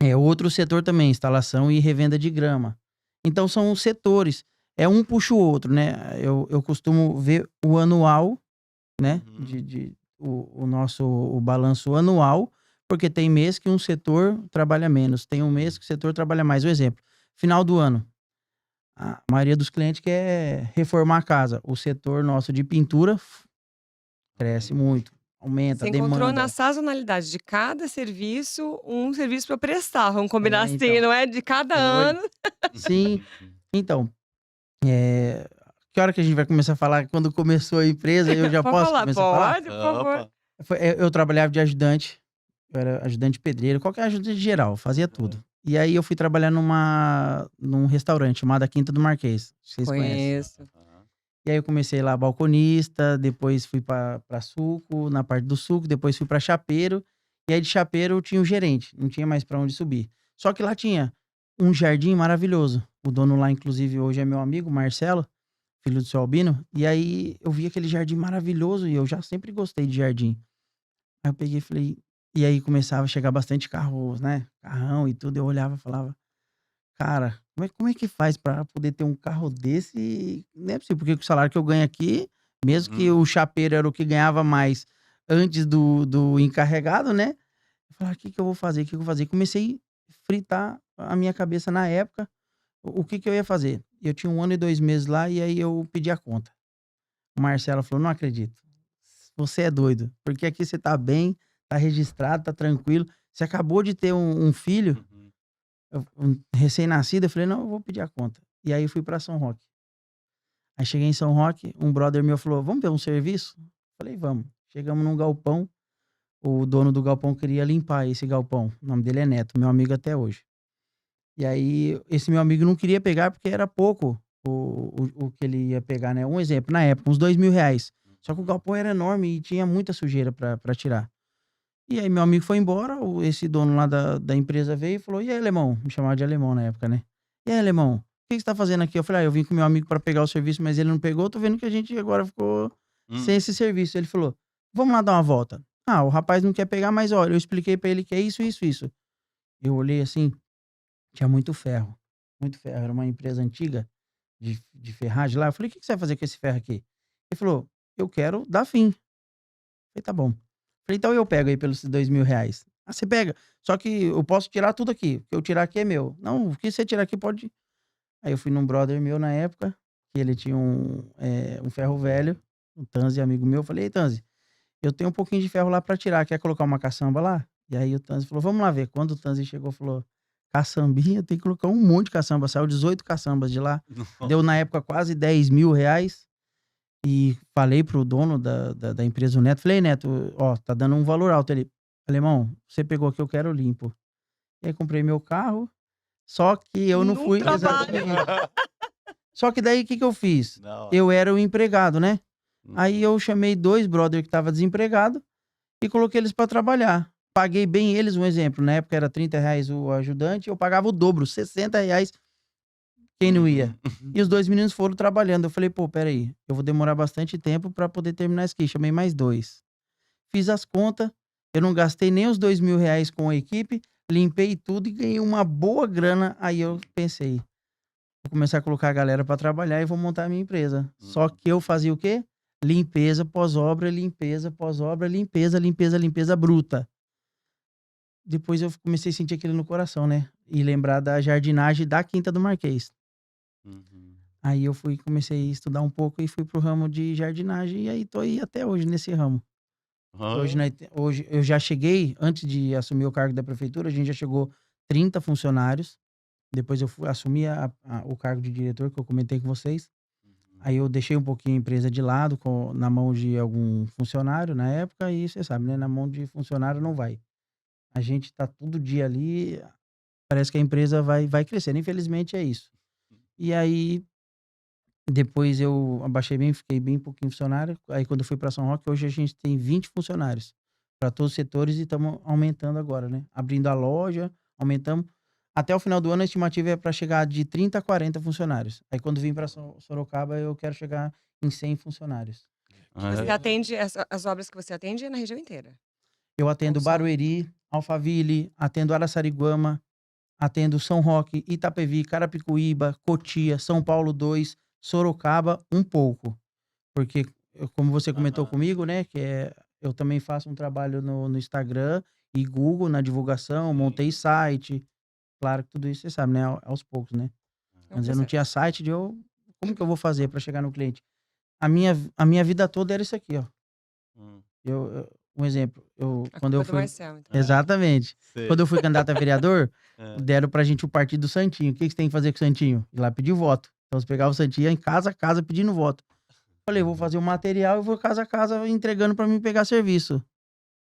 Speaker 3: é outro setor também, instalação e revenda de grama. Então, são os setores. É um puxa o outro, né? Eu costumo ver o anual, né? O nosso balanço anual, porque tem mês que um setor trabalha menos, tem um mês que o setor trabalha mais. Um exemplo, final do ano, a maioria dos clientes quer reformar a casa. O setor nosso de pintura cresce muito, aumenta
Speaker 1: Você
Speaker 3: a demanda.
Speaker 1: encontrou na sazonalidade de cada serviço, um serviço para prestar. Vamos combinar assim,
Speaker 3: então.
Speaker 1: não é? De cada
Speaker 3: Foi.
Speaker 1: ano.
Speaker 3: Sim. Então, que hora que a gente vai começar a falar? Quando começou a empresa, eu já
Speaker 1: Pode
Speaker 3: posso
Speaker 1: falar?
Speaker 3: começar a falar?
Speaker 1: Pode, por favor.
Speaker 2: Opa.
Speaker 3: Eu trabalhava de ajudante, eu era ajudante pedreiro, qualquer ajudante geral, fazia tudo. E aí eu fui trabalhar num restaurante chamado A Quinta do Marquês. Vocês conhecem?
Speaker 1: Conheço.
Speaker 3: E aí eu comecei lá balconista, depois fui pra suco, na parte do suco, depois fui pra chapeiro. E aí de chapeiro eu tinha o gerente, não tinha mais pra onde subir. Só que lá tinha um jardim maravilhoso. O dono lá, inclusive, hoje é meu amigo, Marcelo, filho do seu Albino. E aí eu vi aquele jardim maravilhoso e eu já sempre gostei de jardim. Aí eu peguei e falei... E aí começava a chegar bastante carros, né? Carrão e tudo. Eu olhava e falava... Cara, como é que faz pra poder ter um carro desse? Não é possível, porque com o salário que eu ganho aqui, mesmo que o chapeiro era o que ganhava mais antes do encarregado, né? Eu falava, o que eu vou fazer? O que eu vou fazer? Comecei a fritar a minha cabeça na época. O que eu ia fazer? Eu tinha 1 ano e 2 meses lá e aí eu pedi a conta. O Marcelo falou, não acredito. Você é doido. Porque aqui você tá bem, tá registrado, tá tranquilo. Você acabou de ter um filho, um recém-nascido. Eu falei, não, eu vou pedir a conta. E aí eu fui pra São Roque. Aí cheguei em São Roque, um brother meu falou, vamos ver um serviço? Eu falei, vamos. Chegamos num galpão. O dono do galpão queria limpar esse galpão. O nome dele é Neto, meu amigo até hoje. E aí, esse meu amigo não queria pegar porque era pouco o que ele ia pegar, né? Um exemplo, na época, uns R$2.000. Só que o galpão era enorme e tinha muita sujeira pra tirar. E aí, meu amigo foi embora, esse dono lá da empresa veio e falou, e aí, alemão? Me chamava de alemão na época, né? E aí, alemão? O que você tá fazendo aqui? Eu falei, eu vim com meu amigo pra pegar o serviço, mas ele não pegou. Tô vendo que a gente agora ficou sem esse serviço. Ele falou, vamos lá dar uma volta. O rapaz não quer pegar, mas olha, eu expliquei pra ele que é isso, isso, isso. Eu olhei assim, tinha muito ferro. Muito ferro. Era uma empresa antiga de ferragem lá. Eu falei, o que você vai fazer com esse ferro aqui? Ele falou, eu quero dar fim. Eu falei, tá bom. Eu falei, então eu pego aí pelos R$2.000. Você pega. Só que eu posso tirar tudo aqui. O que eu tirar aqui é meu. Não, o que você tirar aqui pode... Aí eu fui num brother meu na época, que ele tinha um ferro velho, um Tanzi, amigo meu. Eu falei, ei, Tanzi, eu tenho um pouquinho de ferro lá pra tirar. Quer colocar uma caçamba lá? E aí o Tanzi falou, vamos lá ver. Quando o Tanzi chegou, falou, caçambinha, tem que colocar um monte de caçamba. Saiu 18 caçambas de lá. Deu na época quase R$10.000. E falei pro dono da empresa, o Neto. Falei, Neto, ó, tá dando um valor alto. Ele, alemão, você pegou aqui, eu quero limpo. E aí comprei meu carro. Só que eu não fui... Exatamente. Só que daí, o que eu fiz? Eu era o empregado, né? Aí eu chamei 2 brother que estavam desempregados e coloquei eles pra trabalhar. Paguei bem eles, um exemplo. Na época era R$30 o ajudante, eu pagava o dobro, R$60. Quem não ia? E os 2 meninos foram trabalhando. Eu falei, pô, peraí, eu vou demorar bastante tempo pra poder terminar isso aqui. Chamei mais 2. Fiz as contas, eu não gastei nem os R$2.000 com a equipe, limpei tudo e ganhei uma boa grana. Aí eu pensei, vou começar a colocar a galera pra trabalhar e vou montar a minha empresa. Só que eu fazia o quê? Limpeza pós-obra, limpeza pós-obra, limpeza bruta. Depois eu comecei a sentir aquilo no coração, né? E lembrar da jardinagem da Quinta do Marquês. Aí eu comecei a estudar um pouco e fui pro ramo de jardinagem. E aí tô aí até hoje nesse ramo. Hoje eu já cheguei, antes de assumir o cargo da prefeitura, a gente já chegou 30 funcionários. Depois eu assumi o cargo de diretor, que eu comentei com vocês. Aí eu deixei um pouquinho a empresa de lado, na mão de algum funcionário na época, e você sabe, né? Na mão de funcionário não vai. A gente tá todo dia ali, parece que a empresa vai crescendo. Infelizmente é isso. E aí, depois eu abaixei bem, fiquei bem pouquinho funcionário. Aí quando eu fui para São Roque, hoje a gente tem 20 funcionários para todos os setores e estamos aumentando agora, né? Abrindo a loja, aumentamos. Até o final do ano a estimativa é para chegar de 30 a 40 funcionários. Aí quando vim para Sorocaba, eu quero chegar em 100 funcionários.
Speaker 1: Você atende, as obras que você atende é na região inteira.
Speaker 3: Eu atendo
Speaker 1: Ou só-
Speaker 3: Barueri, Alphaville, atendo Araçariguama, atendo São Roque, Itapevi, Carapicuíba, Cotia, São Paulo 2, Sorocaba, um pouco. Porque, como você comentou comigo, né, eu também faço um trabalho no Instagram e Google na divulgação, montei site. Claro que tudo isso você sabe, né, aos poucos, né?
Speaker 1: É um
Speaker 3: Antes eu não
Speaker 1: processo.
Speaker 3: tinha site, como que eu vou fazer para chegar no cliente? A minha vida toda era isso aqui, ó. Um exemplo,
Speaker 1: A
Speaker 3: quando
Speaker 1: culpa
Speaker 3: eu
Speaker 1: é do
Speaker 3: fui.
Speaker 1: Marcel, então.
Speaker 3: Exatamente.
Speaker 2: Sei.
Speaker 3: Quando eu fui candidato a vereador,
Speaker 2: É.
Speaker 3: deram pra gente o partido do Santinho. O que você tem que fazer com o Santinho? Ir lá pedir voto. Então você pegava o Santinho, ia em casa a casa pedindo voto. Falei, vou fazer o material e vou casa a casa entregando pra mim pegar serviço.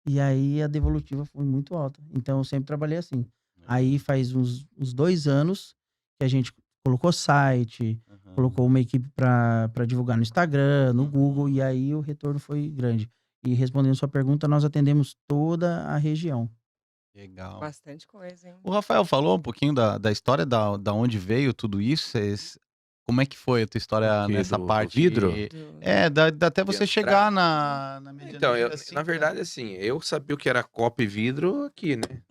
Speaker 3: E aí a devolutiva foi muito alta. Então eu sempre trabalhei assim. Aí faz uns 2 anos que a gente colocou site, colocou uma equipe pra divulgar no Instagram, no Google, e aí o retorno foi grande. E respondendo sua pergunta, nós atendemos toda a região.
Speaker 2: Legal.
Speaker 1: Bastante coisa, hein?
Speaker 2: O Rafael falou um pouquinho da história, da onde veio tudo isso. Como é que foi a tua história
Speaker 4: O quê?
Speaker 2: nessa
Speaker 4: Do
Speaker 2: parte?
Speaker 4: vidro?
Speaker 2: Até você
Speaker 4: entrar.
Speaker 2: chegar na
Speaker 4: Então,
Speaker 2: medianeira, assim,
Speaker 4: na verdade, assim, eu sabia o que era copo e vidro aqui, né?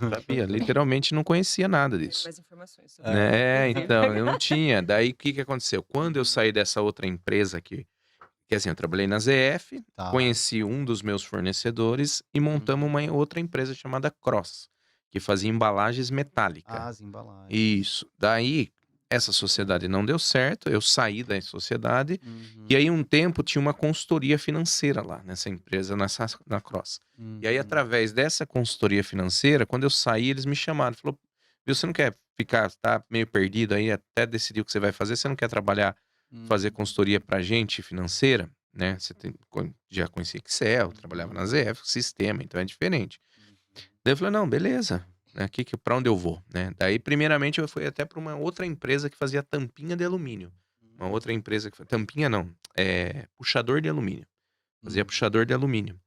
Speaker 4: Sabia, literalmente não conhecia nada
Speaker 1: Tem
Speaker 4: disso.
Speaker 1: mais informações sobre
Speaker 4: Né?
Speaker 1: isso.
Speaker 4: Então, eu não tinha. Daí, o que que aconteceu? Quando eu saí dessa outra empresa aqui, que assim, eu trabalhei na ZF,
Speaker 2: Tá.
Speaker 4: conheci um dos meus fornecedores e montamos uma outra empresa chamada Cross, que fazia embalagens metálicas.
Speaker 2: As embalagens.
Speaker 4: Isso. Daí, essa sociedade não deu certo, eu saí da sociedade, e aí um tempo tinha uma consultoria financeira lá nessa empresa, na Cross. E aí, através dessa consultoria financeira, quando eu saí, eles me chamaram. Falou, viu, você não quer ficar, tá meio perdido aí, até decidir o que você vai fazer, você não quer trabalhar, fazer consultoria pra gente financeira, né? Já conhecia Excel, trabalhava na ZF, sistema, então é diferente. Daí eu falei, não, beleza, né? Pra onde eu vou, né? Daí, primeiramente, eu fui até pra uma outra empresa que fazia tampinha de alumínio. Uma outra empresa que tampinha não, puxador de alumínio. Fazia puxador de alumínio.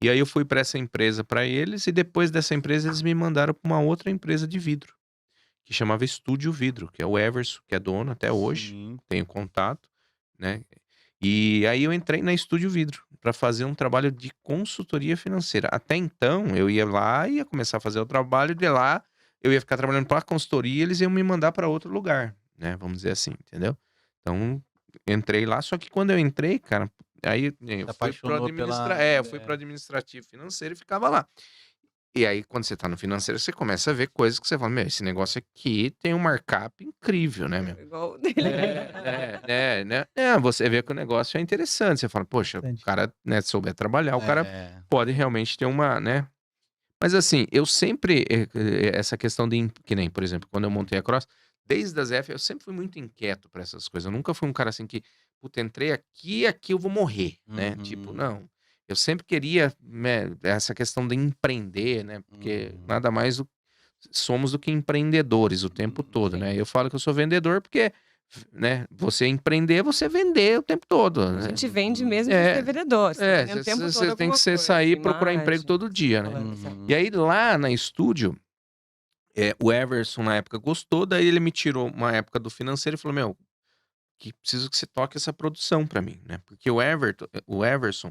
Speaker 4: E aí eu fui pra essa empresa pra eles, e depois dessa empresa eles me mandaram pra uma outra empresa de vidro, que chamava Estúdio Vidro, que é o Everson, que é dono até hoje,
Speaker 2: Sim.
Speaker 4: tenho contato, né? E aí eu entrei na Estúdio Vidro para fazer um trabalho de consultoria financeira. Até então, eu ia lá, ia começar a fazer o trabalho, de lá eu ia ficar trabalhando para a consultoria, eles iam me mandar para outro lugar, né? Vamos dizer assim, entendeu? Então, entrei lá, só que quando eu entrei, cara, aí eu fui pro
Speaker 2: apaixonou pela...
Speaker 4: eu fui pro administrativo financeiro e ficava lá. E aí, quando você tá no financeiro, você começa a ver coisas que você fala, meu, esse negócio aqui tem um markup incrível, né, meu?
Speaker 1: Igual o dele.
Speaker 4: Né? Você vê que o negócio é interessante. Você fala, poxa, o cara, né, souber trabalhar, o cara pode realmente ter uma, né? Mas assim, eu sempre, essa questão que nem, por exemplo, quando eu montei a Cross, desde as F, eu sempre fui muito inquieto pra essas coisas. Eu nunca fui um cara assim que, puta, entrei aqui eu vou morrer, né? Tipo, não. Eu sempre queria, né, essa questão de empreender, né? Porque nada mais somos do que empreendedores o tempo todo, né? Eu falo que eu sou vendedor porque, né, você empreender, você vender o tempo todo,
Speaker 1: A
Speaker 4: né?
Speaker 1: gente vende mesmo de ser vereador. Você tá vendendo o tempo todo
Speaker 4: Você tem
Speaker 1: alguma
Speaker 4: que
Speaker 1: coisa,
Speaker 4: sair e procurar
Speaker 1: imagem,
Speaker 4: emprego todo dia, né?
Speaker 1: falando, certo.
Speaker 4: E aí lá na estúdio, o Everson na época gostou, daí ele me tirou uma época do financeiro e falou, meu, que preciso que você toque essa produção pra mim, né? Porque o Everson,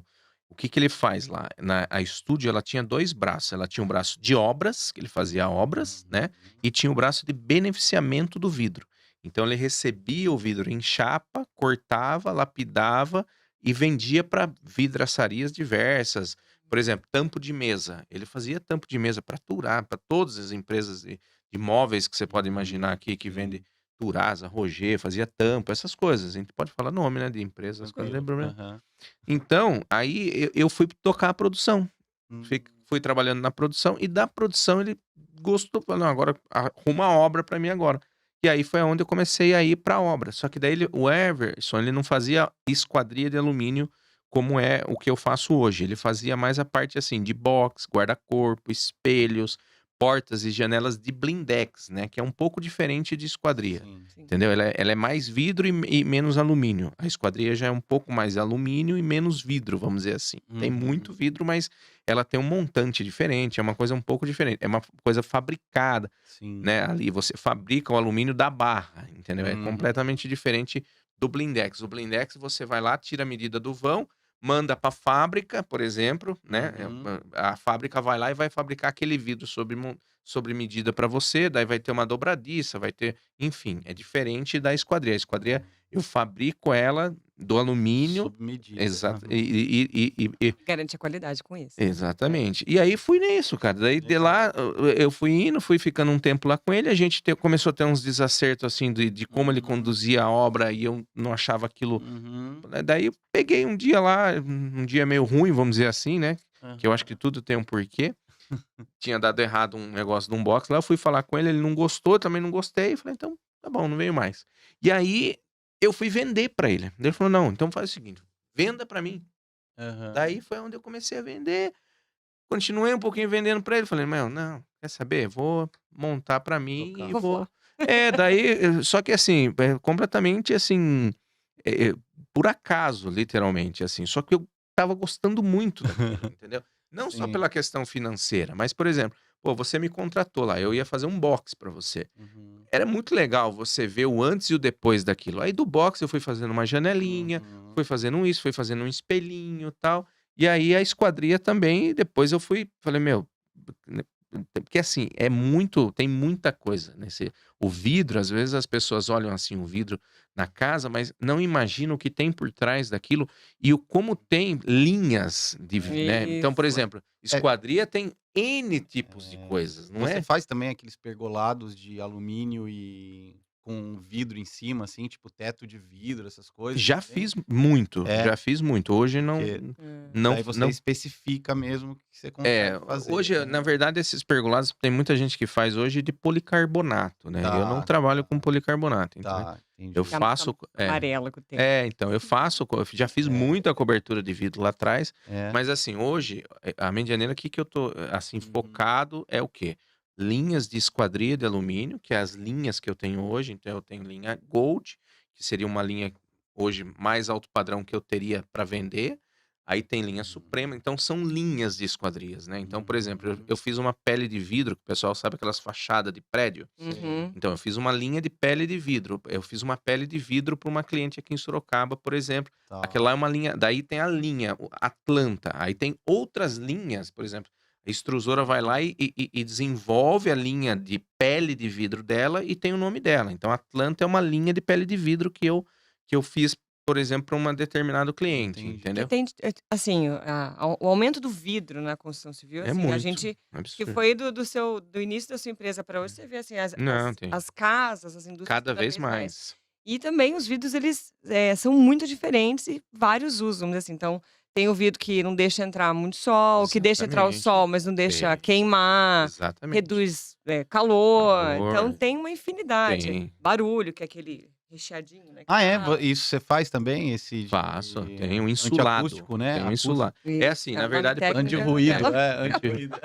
Speaker 4: o que que ele faz lá? A estúdio, ela tinha 2 braços. Ela tinha um braço de obras, que ele fazia obras, né? E tinha o braço de beneficiamento do vidro. Então ele recebia o vidro em chapa, cortava, lapidava e vendia para vidraçarias diversas. Por exemplo, tampo de mesa. Ele fazia tampo de mesa para Turá, para todas as empresas de móveis que você pode imaginar aqui, que vende Turasa, Roger, fazia tampa, essas coisas. A gente pode falar nome, né, de empresas, as coisas, não tem problema. Então, aí eu fui tocar a produção. Fui trabalhando na produção, e da produção ele gostou, falou, não, agora arruma a obra pra mim agora. E aí foi onde eu comecei a ir pra obra. Só que daí o Everson, ele não fazia esquadria de alumínio como é o que eu faço hoje. Ele fazia mais a parte assim de box, guarda-corpo, espelhos, portas e janelas de blindex, né? Que é um pouco diferente de esquadria.
Speaker 2: Sim.
Speaker 1: Sim.
Speaker 4: Entendeu? Ela é mais vidro e menos alumínio. A esquadria já é um pouco mais alumínio e menos vidro, vamos dizer assim. Tem
Speaker 2: Uhum.
Speaker 4: muito vidro, mas ela tem um montante diferente, é uma coisa um pouco diferente. É uma coisa fabricada,
Speaker 2: Sim.
Speaker 4: né? Ali você fabrica o alumínio da barra, entendeu? É
Speaker 2: Uhum.
Speaker 4: completamente diferente do blindex. O blindex você vai lá, tira a medida do vão, manda para a fábrica, por exemplo, né?
Speaker 2: Uhum.
Speaker 4: A fábrica vai lá e vai fabricar aquele vidro sobre medida para você, daí vai ter uma dobradiça, vai ter, enfim, é diferente da esquadria. A esquadria eu fabrico ela do alumínio,
Speaker 2: Sob medida.
Speaker 4: exato,
Speaker 2: Aham.
Speaker 1: Garante a qualidade com isso.
Speaker 4: exatamente. E aí fui nisso, cara. Daí de lá eu fui indo, fui ficando um tempo lá com ele. A gente começou a ter uns desacertos assim de como ele
Speaker 2: Uhum.
Speaker 4: conduzia a obra e eu não achava aquilo.
Speaker 2: Uhum.
Speaker 4: Daí eu peguei um dia lá, um dia meio ruim, vamos dizer assim, né? Que eu
Speaker 2: Aham.
Speaker 4: acho que tudo tem um porquê. Tinha dado errado um negócio de um box lá, eu fui falar com ele não gostou, eu também não gostei. Falei, então tá bom, não veio mais. E aí eu fui vender pra ele. Ele falou, não, então faz o seguinte, venda pra mim.
Speaker 2: Aham.
Speaker 4: Daí foi onde eu comecei a vender. Continuei um pouquinho vendendo pra ele. Falei, meu, não, quer saber? Vou montar pra mim
Speaker 2: Tocar.
Speaker 4: e
Speaker 1: Vou
Speaker 4: vou.
Speaker 1: voar.
Speaker 4: Daí, só que assim, completamente assim, é, por acaso, literalmente, assim. Só que eu tava gostando muito daquilo, entendeu? Não só
Speaker 2: Sim.
Speaker 4: pela questão financeira, mas, por exemplo, pô, você me contratou lá, eu ia fazer um box pra você.
Speaker 2: Uhum.
Speaker 4: Era muito legal você ver o antes e o depois daquilo. Aí do box eu fui fazendo uma janelinha,
Speaker 2: Uhum.
Speaker 4: fui fazendo isso, fui fazendo um espelhinho e tal. E aí a esquadria também, e depois eu falei, meu, né, porque assim, tem muita coisa nesse. O vidro, às vezes as pessoas olham assim o vidro na casa, mas não imaginam o que tem por trás daquilo e o como tem linhas de, né? Então, por
Speaker 1: Isso.
Speaker 4: exemplo, esquadria tem N tipos de coisas, não
Speaker 2: Você
Speaker 4: é?
Speaker 2: faz também aqueles pergolados de alumínio e com vidro em cima, assim, tipo teto de vidro, essas coisas
Speaker 4: Já
Speaker 2: também?
Speaker 4: fiz muito,
Speaker 2: É,
Speaker 4: já fiz muito. Hoje não,
Speaker 2: porque
Speaker 4: não,
Speaker 2: daí você
Speaker 4: não.
Speaker 2: especifica mesmo o que você consegue fazer,
Speaker 4: Hoje, na
Speaker 2: né?
Speaker 4: verdade, esses pergolados tem muita gente que faz hoje de policarbonato, né? Eu não
Speaker 2: Tá,
Speaker 4: trabalho
Speaker 2: tá,
Speaker 4: com policarbonato, entendeu?
Speaker 2: tá,
Speaker 4: Eu
Speaker 2: entendi.
Speaker 1: Fica
Speaker 4: faço,
Speaker 1: amarelo com o tempo.
Speaker 4: então, eu faço, eu já fiz
Speaker 2: É,
Speaker 4: muita cobertura de vidro lá atrás,
Speaker 2: é.
Speaker 4: mas assim, hoje, a Medianeira, o que eu tô, assim,
Speaker 2: Uhum.
Speaker 4: focado é o quê? Linhas de esquadria de alumínio, que é as linhas que eu tenho hoje, então eu tenho linha Gold, que seria uma linha hoje mais alto padrão que eu teria para vender, aí tem linha Suprema, então são linhas de esquadrias, né? Então, por exemplo,
Speaker 2: Uhum.
Speaker 4: eu fiz uma pele de vidro, que o pessoal sabe aquelas fachadas de prédio,
Speaker 1: Uhum.
Speaker 4: então, eu fiz uma linha de pele de vidro. Eu fiz uma pele de vidro para uma cliente aqui em Sorocaba, por exemplo.
Speaker 2: Tá.
Speaker 4: Aquela é uma linha. Daí tem a linha Atlanta. Aí tem outras linhas, por exemplo. A extrusora vai lá e desenvolve a linha de pele de vidro dela e tem o nome dela. Então, Atlanta é uma linha de pele de vidro que eu fiz, por exemplo, para um determinado cliente,
Speaker 2: Entendi.
Speaker 1: Que
Speaker 4: entendeu?
Speaker 1: tem, assim, o aumento do vidro na construção civil,
Speaker 4: É
Speaker 1: assim, a
Speaker 4: muito
Speaker 1: gente que
Speaker 4: absurdo.
Speaker 1: foi do início da sua empresa para hoje, você vê assim,
Speaker 4: Não, tem.
Speaker 1: as casas, as indústrias
Speaker 4: Cada
Speaker 1: cada
Speaker 4: vez
Speaker 1: vez mais.
Speaker 4: mais.
Speaker 1: E também os vidros, eles são muito diferentes e vários usos, vamos dizer assim. Então, tem o vidro que não deixa entrar muito sol, que deixa entrar o
Speaker 4: Exatamente.
Speaker 1: sol, mas não deixa
Speaker 4: Tem.
Speaker 1: queimar,
Speaker 4: Exatamente.
Speaker 1: reduz calor. Então,
Speaker 4: Calor.
Speaker 1: tem uma infinidade.
Speaker 4: Tem.
Speaker 1: Barulho, que é aquele recheadinho, né? que
Speaker 2: Ah, é?
Speaker 1: fala.
Speaker 2: Isso você faz também? Esse de
Speaker 4: Faço, tem um insulado.
Speaker 2: antiacústico, né?
Speaker 4: Tem um
Speaker 2: Acústico.
Speaker 4: insulado. É assim,
Speaker 1: Isso,
Speaker 4: na
Speaker 1: uma
Speaker 4: verdade,
Speaker 1: técnica
Speaker 2: Anti-ruído,
Speaker 1: dela.
Speaker 2: anti-ruído.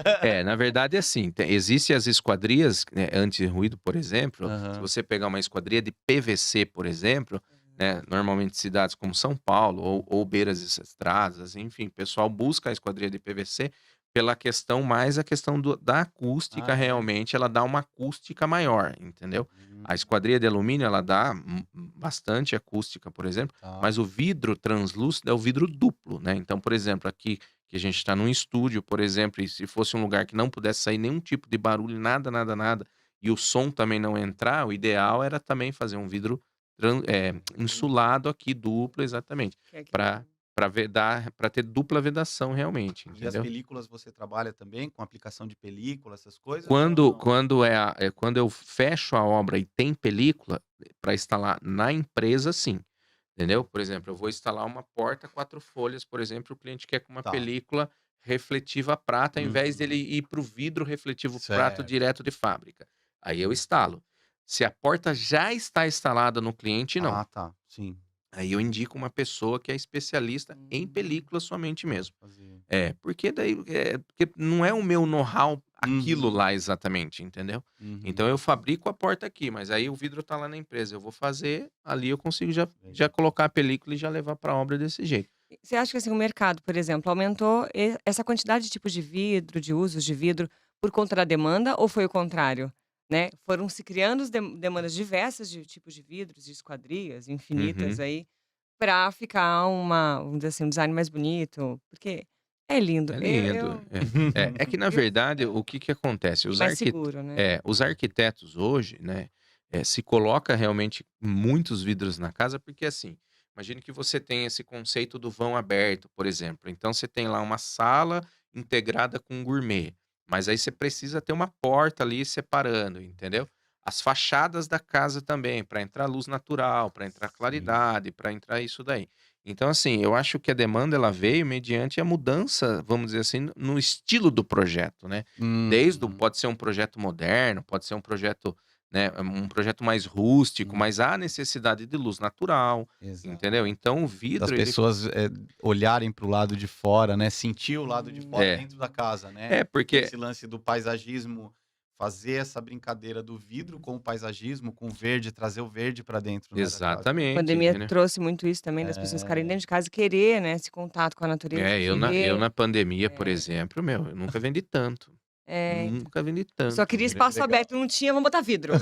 Speaker 4: na verdade é assim, existem as esquadrias, né, anti-ruído, por exemplo. Se
Speaker 2: Aham.
Speaker 4: você pegar uma esquadria de PVC, por exemplo, né, normalmente cidades como São Paulo ou beiras de estradas, enfim, o pessoal busca a esquadria de PVC pela questão mais a questão da acústica,
Speaker 2: Ah, é?
Speaker 4: realmente ela dá uma acústica maior, entendeu? A
Speaker 2: Hum,
Speaker 4: esquadria de alumínio, ela dá bastante acústica, por exemplo,
Speaker 2: tá.
Speaker 4: mas o vidro translúcido é o vidro duplo, né? Então, por exemplo, aqui que a gente está num estúdio, por exemplo, e se fosse um lugar que não pudesse sair nenhum tipo de barulho, nada, nada, nada, e o som também não entrar, o ideal era também fazer um vidro insulado aqui, duplo, exatamente,
Speaker 1: Que é aquele-
Speaker 4: para vedar, para ter dupla vedação realmente,
Speaker 2: E as
Speaker 4: entendeu?
Speaker 2: películas você trabalha também com aplicação de película, essas coisas?
Speaker 4: Quando,
Speaker 2: Ou não?
Speaker 4: quando eu fecho a obra e tem película para instalar na empresa, sim. Entendeu? Por exemplo, eu vou instalar uma porta 4 folhas, por exemplo, o cliente quer com uma
Speaker 2: Tá.
Speaker 4: película refletiva prata, ao invés
Speaker 2: Uhum.
Speaker 4: dele ir para o vidro refletivo prata
Speaker 2: Certo.
Speaker 4: direto de fábrica. Aí eu instalo. Se a porta já está instalada no cliente, não.
Speaker 2: Ah, tá. Sim.
Speaker 4: Aí eu indico uma pessoa que é especialista em película somente mesmo.
Speaker 2: Fazer.
Speaker 4: Porque daí porque não é o meu know-how aquilo
Speaker 2: Uhum.
Speaker 4: lá exatamente, entendeu?
Speaker 2: Uhum.
Speaker 4: Então eu fabrico a porta aqui, mas aí o vidro tá lá na empresa. Eu vou fazer, ali eu consigo já
Speaker 2: Legal.
Speaker 4: colocar a película e já levar pra obra desse jeito.
Speaker 1: Você acha que assim, o mercado, por exemplo, aumentou essa quantidade de tipos de vidro, de usos de vidro, por conta da demanda ou foi o contrário? Né? Foram se criando demandas diversas de tipos de vidros, de esquadrias, infinitas
Speaker 4: Uhum.
Speaker 1: aí, para ficar vamos dizer assim, um design mais bonito. Porque é lindo.
Speaker 4: É lindo. É que na verdade, o que acontece?
Speaker 1: E mais seguro, né?
Speaker 4: Os arquitetos hoje, né, se coloca realmente muitos vidros na casa, porque assim, imagine que você tem esse conceito do vão aberto, por exemplo. Então você tem lá uma sala integrada com um gourmet, mas aí você precisa ter uma porta ali separando, entendeu? As fachadas da casa também, para entrar luz natural, para entrar
Speaker 2: Sim.
Speaker 4: claridade, para entrar isso daí. Então, assim, eu acho que a demanda ela veio mediante a mudança, vamos dizer assim, no estilo do projeto, né?
Speaker 2: Uhum.
Speaker 4: Pode ser um projeto moderno, pode ser um projeto, né, um projeto mais rústico, mas há necessidade de luz natural,
Speaker 2: Exato.
Speaker 4: entendeu? Então o
Speaker 2: Das
Speaker 4: vidro, ele
Speaker 2: pessoas olharem para o lado de fora, né? Sentir o lado de fora
Speaker 4: é,
Speaker 2: dentro da casa, né?
Speaker 4: porque
Speaker 2: Esse lance do paisagismo, fazer essa brincadeira do vidro com o paisagismo, com o verde, trazer o verde para dentro, né, da casa.
Speaker 1: A
Speaker 4: exatamente,
Speaker 1: pandemia
Speaker 4: entendeu?
Speaker 1: trouxe muito isso também, das pessoas ficarem dentro de casa e querer, né, esse contato com a natureza,
Speaker 4: Eu na
Speaker 1: querer.
Speaker 4: pandemia, por
Speaker 1: É,
Speaker 4: exemplo, meu, eu nunca vendi tanto.
Speaker 1: então.
Speaker 4: Nunca vendi
Speaker 1: Eu só
Speaker 4: tanto,
Speaker 1: queria
Speaker 4: entendeu?
Speaker 1: espaço
Speaker 2: Legal.
Speaker 1: aberto, não tinha, vamos botar vidro.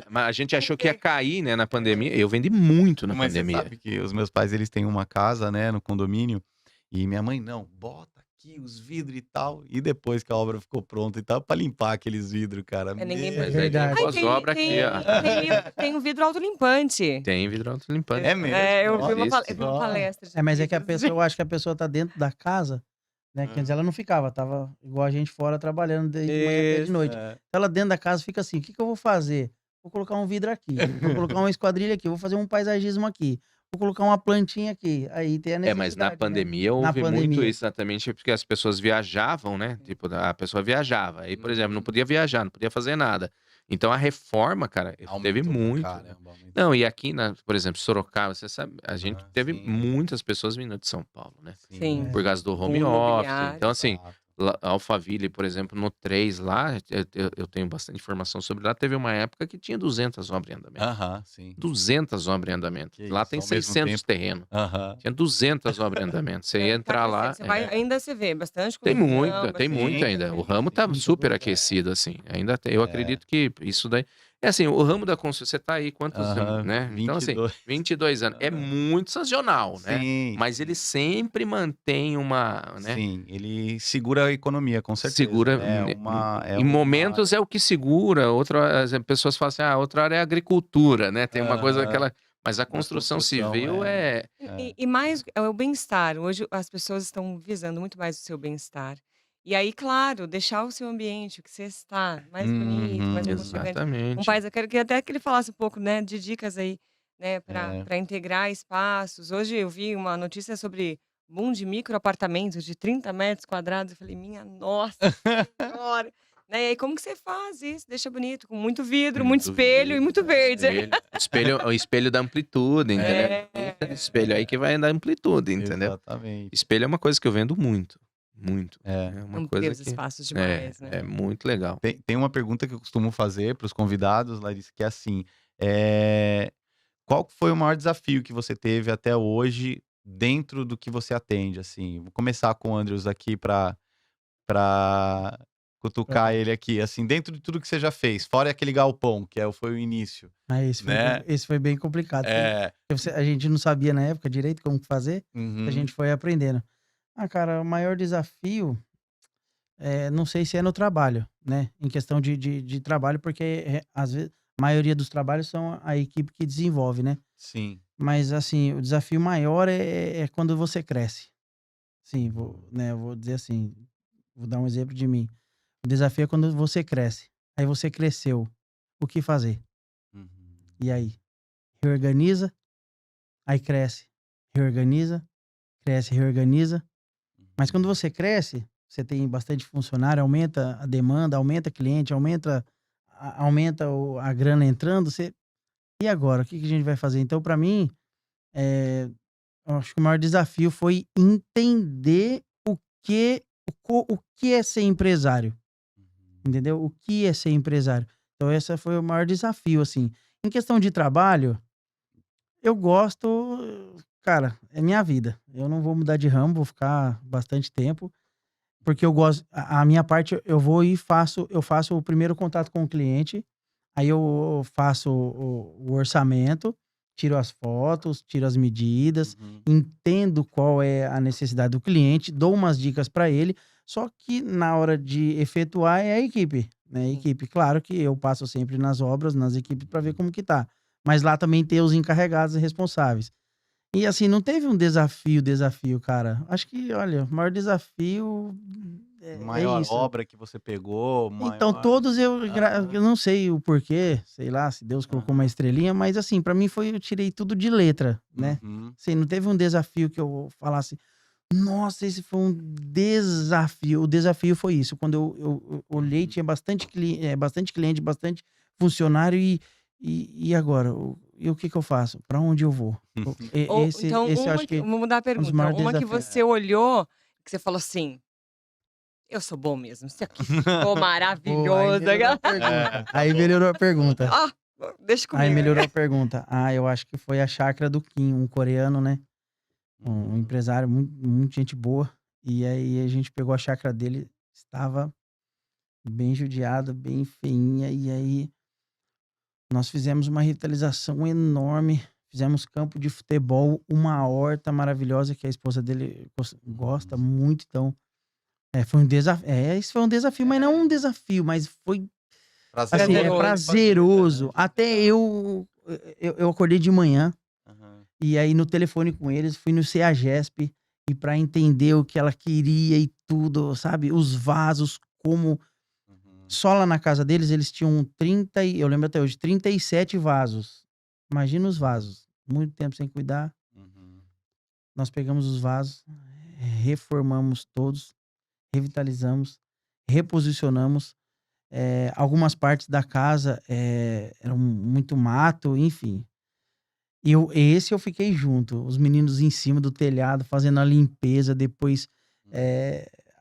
Speaker 4: Mas a gente achou que ia cair, né, na pandemia. Eu vendi muito na
Speaker 2: Mas você
Speaker 4: pandemia.
Speaker 2: sabe que os meus pais, eles têm uma casa, né, no condomínio, e minha mãe, não, bota aqui os vidros e tal, e depois que a obra ficou pronta e tal, para limpar aqueles vidros, cara.
Speaker 1: Ninguém
Speaker 2: Meu...
Speaker 4: Mas aí tem a
Speaker 3: verdade.
Speaker 1: Ai,
Speaker 4: pós-obra aqui, ó.
Speaker 1: tem um vidro autolimpante.
Speaker 4: Tem vidro autolimpante.
Speaker 2: É mesmo?
Speaker 1: Eu vi
Speaker 2: Olha
Speaker 1: eu vi uma
Speaker 2: só.
Speaker 1: palestra de
Speaker 3: Mas é que a
Speaker 1: vidros.
Speaker 3: pessoa, eu acho que a pessoa tá dentro da casa, né? Que antes ela não ficava, tava igual a gente fora trabalhando desde de manhã até de
Speaker 1: Isso.
Speaker 3: noite. Então ela dentro da casa fica assim: o que eu vou fazer? Vou colocar um vidro aqui, vou colocar uma esquadrilha aqui, vou fazer um paisagismo aqui, vou colocar uma plantinha aqui. Aí tem a necessidade.
Speaker 4: Mas na
Speaker 3: né?
Speaker 4: pandemia
Speaker 3: Na
Speaker 4: houve muito
Speaker 3: pandemia.
Speaker 4: isso, exatamente porque as pessoas viajavam, né? Tipo, a pessoa viajava. Aí, por exemplo, não podia viajar, não podia fazer nada. Então a reforma, cara, teve
Speaker 2: Aumentou pra
Speaker 4: muito.
Speaker 2: caramba, aumentou.
Speaker 4: Não, e aqui, por exemplo, Sorocaba, você sabe, a gente teve
Speaker 2: sim.
Speaker 4: muitas pessoas vindo de São Paulo, né?
Speaker 1: Sim.
Speaker 4: Por causa do
Speaker 1: Com
Speaker 4: home office.
Speaker 1: imobiliário.
Speaker 4: Então, assim,
Speaker 2: Exato.
Speaker 4: Alphaville, por exemplo, no 3 lá, eu tenho bastante informação sobre lá. Teve uma época que tinha 200 obras em andamento.
Speaker 2: Aham, sim.
Speaker 4: 200 obras em andamento.
Speaker 2: Que
Speaker 4: Lá
Speaker 2: isso,
Speaker 4: tem
Speaker 2: ao mesmo
Speaker 4: 600
Speaker 2: tempo.
Speaker 4: terrenos.
Speaker 2: Aham.
Speaker 4: Tinha 200 obras em andamento. Você ia entrar lá.
Speaker 1: Você vai, ainda você vê bastante
Speaker 4: Tem
Speaker 1: construção,
Speaker 4: muita, tem
Speaker 1: bastante
Speaker 4: muito
Speaker 2: Sim,
Speaker 4: ainda. O
Speaker 2: sim,
Speaker 4: ramo tá
Speaker 2: sim.
Speaker 4: super aquecido, assim. Ainda tem, eu acredito que isso daí. É assim, o ramo da construção, você tá aí quantos
Speaker 2: Aham,
Speaker 4: anos, né? Então, assim,
Speaker 2: 22.
Speaker 4: 22 anos. É muito sazonal, né?
Speaker 2: Sim,
Speaker 4: Mas ele sempre mantém uma, né?
Speaker 2: sim, ele segura a economia, com certeza.
Speaker 4: Segura. Em momentos é o que segura. As pessoas falam assim, outra área é agricultura, né? Tem uma coisa daquela. Mas a construção civil é.
Speaker 1: E mais é o bem-estar. Hoje as pessoas estão visando muito mais o seu bem-estar. E aí, claro, deixar o seu ambiente, o que você está, mais bonito, mais aconchegante.
Speaker 4: Exatamente.
Speaker 1: Eu quero até que ele falasse um pouco, né, de dicas aí, né, para integrar espaços. Hoje eu vi uma notícia sobre boom de microapartamentos de 30 metros quadrados. Eu falei, minha nossa senhora. Né? E aí, como que você faz isso? Deixa bonito, com muito vidro, muito espelho e muito verde.
Speaker 4: O espelho da amplitude, entendeu? Espelho aí que vai dar amplitude, entendeu?
Speaker 2: Exatamente.
Speaker 4: Espelho é uma coisa que eu vendo muito. Muito.
Speaker 2: É
Speaker 4: uma
Speaker 1: Ampliar
Speaker 4: coisa
Speaker 1: os
Speaker 4: que
Speaker 1: espaços demais, né?
Speaker 4: é muito legal.
Speaker 2: Tem uma pergunta que eu costumo fazer para os convidados, Larissa, que é assim: qual foi o maior desafio que você teve até hoje dentro do que você atende? Assim, vou começar com o Andrews aqui para cutucar ele aqui, assim, dentro de tudo que você já fez, fora aquele galpão, que foi o início.
Speaker 3: Esse foi bem complicado. Porque a gente não sabia na época direito como fazer, a gente foi aprendendo. Cara, o maior desafio, não sei se é no trabalho, né? Em questão de trabalho, porque às vezes a maioria dos trabalhos são a equipe que desenvolve, né?
Speaker 2: Sim.
Speaker 3: Mas assim, o desafio maior é quando você cresce. Sim, vou dizer assim, vou dar um exemplo de mim. O desafio é quando você cresce. Aí você cresceu. O que fazer? E aí? Reorganiza, aí cresce. Reorganiza, cresce, reorganiza. Mas quando você cresce, você tem bastante funcionário, aumenta a demanda, aumenta cliente, aumenta aumenta a grana entrando, você... E agora? O que a gente vai fazer? Então, para mim, eu acho que o maior desafio foi entender o que é ser empresário. Entendeu? O que é ser empresário. Então, esse foi o maior desafio, assim. Em questão de trabalho, eu gosto... Cara, é minha vida. Eu não vou mudar de ramo, vou ficar bastante tempo. Porque eu gosto... A minha parte, eu vou e faço o primeiro contato com o cliente. Aí eu faço o orçamento, tiro as fotos, tiro as medidas, entendo qual é a necessidade do cliente, dou umas dicas para ele, só que na hora de efetuar é a equipe, né? A equipe, claro que eu passo sempre nas obras, nas equipes para ver como que tá. Mas lá também tem os encarregados e responsáveis. E assim, não teve um desafio, cara. Acho que, olha, o maior desafio é
Speaker 2: Maior
Speaker 3: isso.
Speaker 2: obra que você pegou,
Speaker 3: Então,
Speaker 2: maior...
Speaker 3: todos eu não sei o porquê, sei lá, se Deus colocou uma estrelinha, mas assim, pra mim eu tirei tudo de letra, né? Assim, não teve um desafio que eu falasse, nossa, esse foi um desafio. O desafio foi isso, quando eu olhei, tinha bastante cliente, bastante funcionário e agora? E o que eu faço? Pra onde eu vou?
Speaker 1: Ou,
Speaker 3: Esse
Speaker 1: então,
Speaker 3: eu acho que
Speaker 1: vamos mudar a
Speaker 3: os
Speaker 1: pergunta.
Speaker 3: maiores
Speaker 1: Uma que
Speaker 3: desafios.
Speaker 1: você olhou, que você falou assim, eu sou bom mesmo, isso aqui ficou maravilhoso.
Speaker 3: Aí melhorou a pergunta.
Speaker 1: Ah, deixa comigo.
Speaker 3: Aí melhorou a pergunta. Eu acho que foi a chácara do Kim, um coreano, né? Um empresário, muito gente boa. E aí a gente pegou a chácara dele, estava bem judiada, bem feinha. E aí nós fizemos uma revitalização enorme. Fizemos campo de futebol, uma horta maravilhosa que a esposa dele gosta muito. Então, foi um desafio. Isso foi um desafio, mas não um desafio, mas foi assim, prazeroso. Até eu acordei de manhã e aí no telefone com eles, fui no CEAGESP e para entender o que ela queria e tudo, sabe? Os vasos, como... Só lá na casa deles, eles tinham eu lembro até hoje, 37 vasos. Imagina os vasos. Muito tempo sem cuidar. Nós pegamos os vasos, reformamos todos, revitalizamos, reposicionamos. Algumas partes da casa eram muito mato, enfim. Esse eu fiquei junto. Os meninos em cima do telhado, fazendo a limpeza, depois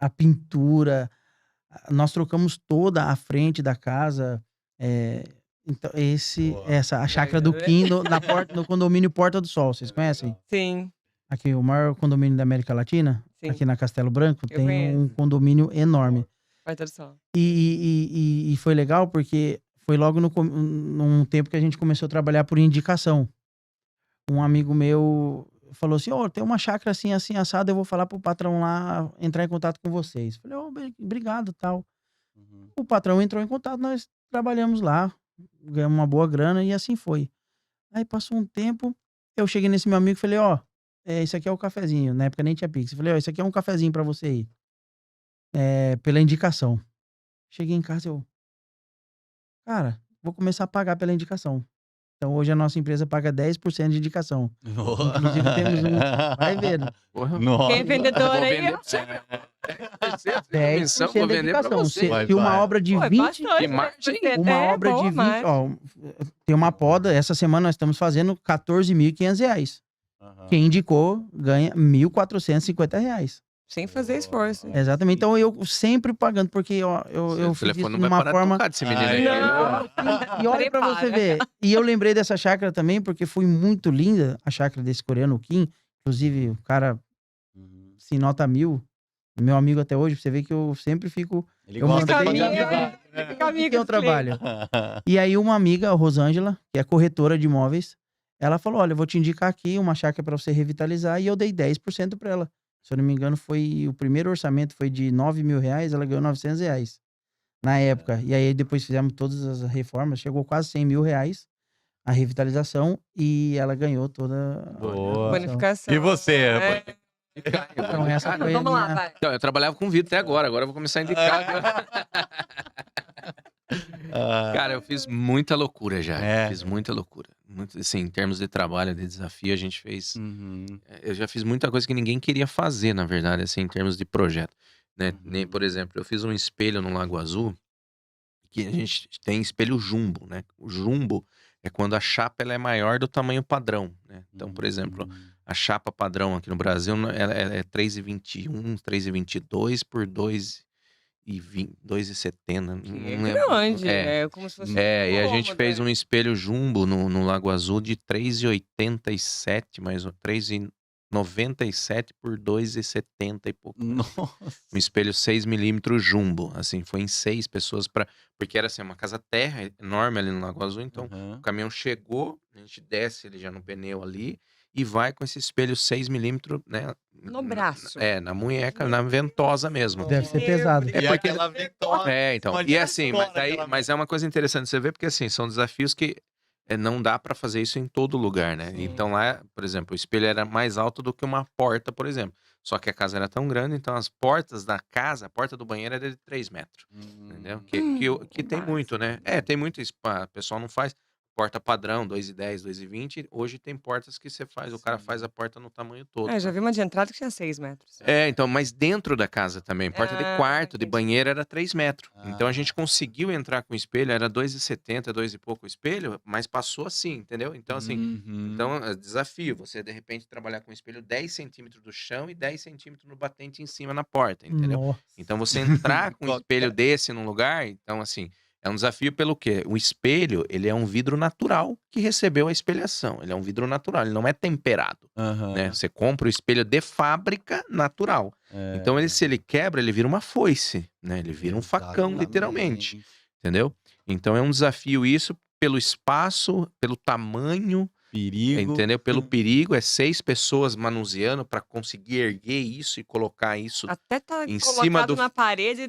Speaker 3: a pintura. Nós trocamos toda a frente da casa. Então, a chácara do Kim no condomínio Porta do Sol. Vocês conhecem?
Speaker 1: Sim.
Speaker 3: Aqui, o maior condomínio da América Latina. Sim. Aqui na Castelo Branco, tem um condomínio enorme.
Speaker 1: Porta do Sol.
Speaker 3: E foi legal porque foi logo num tempo que a gente começou a trabalhar por indicação. Um amigo meu falou assim, tem uma chácara assim, assim, assada, eu vou falar pro patrão lá entrar em contato com vocês. Falei, obrigado, tal. O patrão entrou em contato, nós trabalhamos lá, ganhamos uma boa grana e assim foi. Aí passou um tempo, eu cheguei nesse meu amigo e falei, isso aqui é o cafezinho. Na época nem tinha Pix. Eu falei, isso aqui é um cafezinho pra você aí. Pela indicação. Cheguei em casa cara, vou começar a pagar pela indicação. Então, hoje a nossa empresa paga 10% de indicação. Inclusive, temos vai vendo.
Speaker 1: Quem é vendedor aí?
Speaker 3: 10%
Speaker 4: vou
Speaker 3: de
Speaker 4: vender pra
Speaker 3: indicação.
Speaker 4: você.
Speaker 3: Se uma obra de 20... Uma obra de 20... tem uma poda, essa semana nós estamos fazendo R$14.500. Quem indicou ganha R$1.450.
Speaker 1: Sem fazer esforço.
Speaker 3: Exatamente. Então, eu sempre pagando, porque eu fiz isso de uma forma... E olha pra você ver. E eu lembrei dessa chácara também, porque foi muito linda, a chácara desse coreano, o Kim. Inclusive, o cara se nota 1000. Meu amigo até hoje, pra você ver que eu sempre fico...
Speaker 2: Ele gosta
Speaker 3: de que eu trabalho. E aí, uma amiga, a Rosângela, que é corretora de imóveis, ela falou, olha, eu vou te indicar aqui uma chácara pra você revitalizar, e eu dei 10% pra ela. Se eu não me engano, o primeiro orçamento foi de R$9.000, ela ganhou R$900 na época. E aí depois fizemos todas as reformas, chegou quase R$100.000 a revitalização e ela ganhou toda
Speaker 2: a
Speaker 1: bonificação.
Speaker 2: E você?
Speaker 3: Então, essa foi
Speaker 1: Vamos lá, vai.
Speaker 4: Eu trabalhava com vidro até agora eu vou começar a indicar. Cara, eu fiz muita loucura já. Fiz muita loucura. Muito, assim, em termos de trabalho, de desafio, a gente fez... Eu já fiz muita coisa que ninguém queria fazer, na verdade, assim, em termos de projeto. Né? Nem, por exemplo, eu fiz um espelho no Lago Azul, que a gente tem espelho jumbo, né? O jumbo é quando a chapa ela é maior do tamanho padrão, né? Então, por exemplo, a chapa padrão aqui no Brasil, ela é 3,21, 3,22 por 2,20, 2,70.
Speaker 1: Que é
Speaker 4: Não lembro.
Speaker 1: grande, é como se fosse
Speaker 4: E a gente
Speaker 1: cômodo,
Speaker 4: fez um espelho jumbo no Lago Azul de 3,87, mais ou 3,97 por 2,70 e pouco.
Speaker 2: Nossa.
Speaker 4: Um espelho 6 milímetros jumbo, assim, foi em 6 pessoas porque era assim, uma casa terra enorme ali no Lago Azul, então
Speaker 2: Aham.
Speaker 4: o caminhão chegou, a gente desce ele já no pneu ali e vai com esse espelho 6 milímetros, né?
Speaker 1: No braço.
Speaker 4: Na munheca, na ventosa mesmo.
Speaker 3: Deve ser pesado.
Speaker 2: E
Speaker 4: porque-
Speaker 2: aquela ventosa.
Speaker 4: Então. E
Speaker 2: Imagina
Speaker 4: assim,
Speaker 2: agora aquela
Speaker 4: mas é uma coisa interessante você ver, porque assim, são desafios que não dá pra fazer isso em todo lugar, né?
Speaker 1: Sim.
Speaker 4: Então lá, por exemplo, o espelho era mais alto do que uma porta, por exemplo. Só que a casa era tão grande, então as portas da casa, a porta do banheiro era de 3 metros, entendeu? Que tem muito, né? Tem muito isso, o pessoal não faz porta padrão, 2,10, 2,20. Hoje tem portas que você faz, o cara
Speaker 2: Sim.
Speaker 4: faz a porta no tamanho todo.
Speaker 1: Já vi uma de entrada que tinha 6 metros.
Speaker 4: Então, mas dentro da casa também. Porta de quarto, de
Speaker 1: entendi.
Speaker 4: banheiro era 3 metros. Então a gente
Speaker 2: Ah.
Speaker 4: conseguiu entrar com o espelho, era 2,70, 2 e pouco o espelho, mas passou assim, entendeu? Então, assim,
Speaker 2: Uhum.
Speaker 4: desafio, você de repente trabalhar com o espelho 10 centímetros do chão e 10 centímetros no batente em cima na porta, entendeu?
Speaker 3: Nossa.
Speaker 4: Então você entrar com um
Speaker 2: Qual-
Speaker 4: espelho desse num lugar, então assim, é um desafio pelo quê? O espelho, ele é um vidro natural que recebeu a espelhação. Ele é um vidro natural, ele não é temperado,
Speaker 2: Aham.
Speaker 4: né? Você compra o espelho de fábrica natural.
Speaker 2: É.
Speaker 4: Então se ele quebra, ele vira uma foice, né? Ele vira um facão,
Speaker 2: Exatamente.
Speaker 4: literalmente, entendeu? Então é um desafio isso pelo espaço, pelo tamanho,
Speaker 2: Perigo.
Speaker 4: entendeu? Pelo perigo, 6 pessoas manuseando para conseguir erguer isso e colocar isso
Speaker 1: Até tá
Speaker 4: em
Speaker 1: colocado
Speaker 4: cima do
Speaker 1: na parede.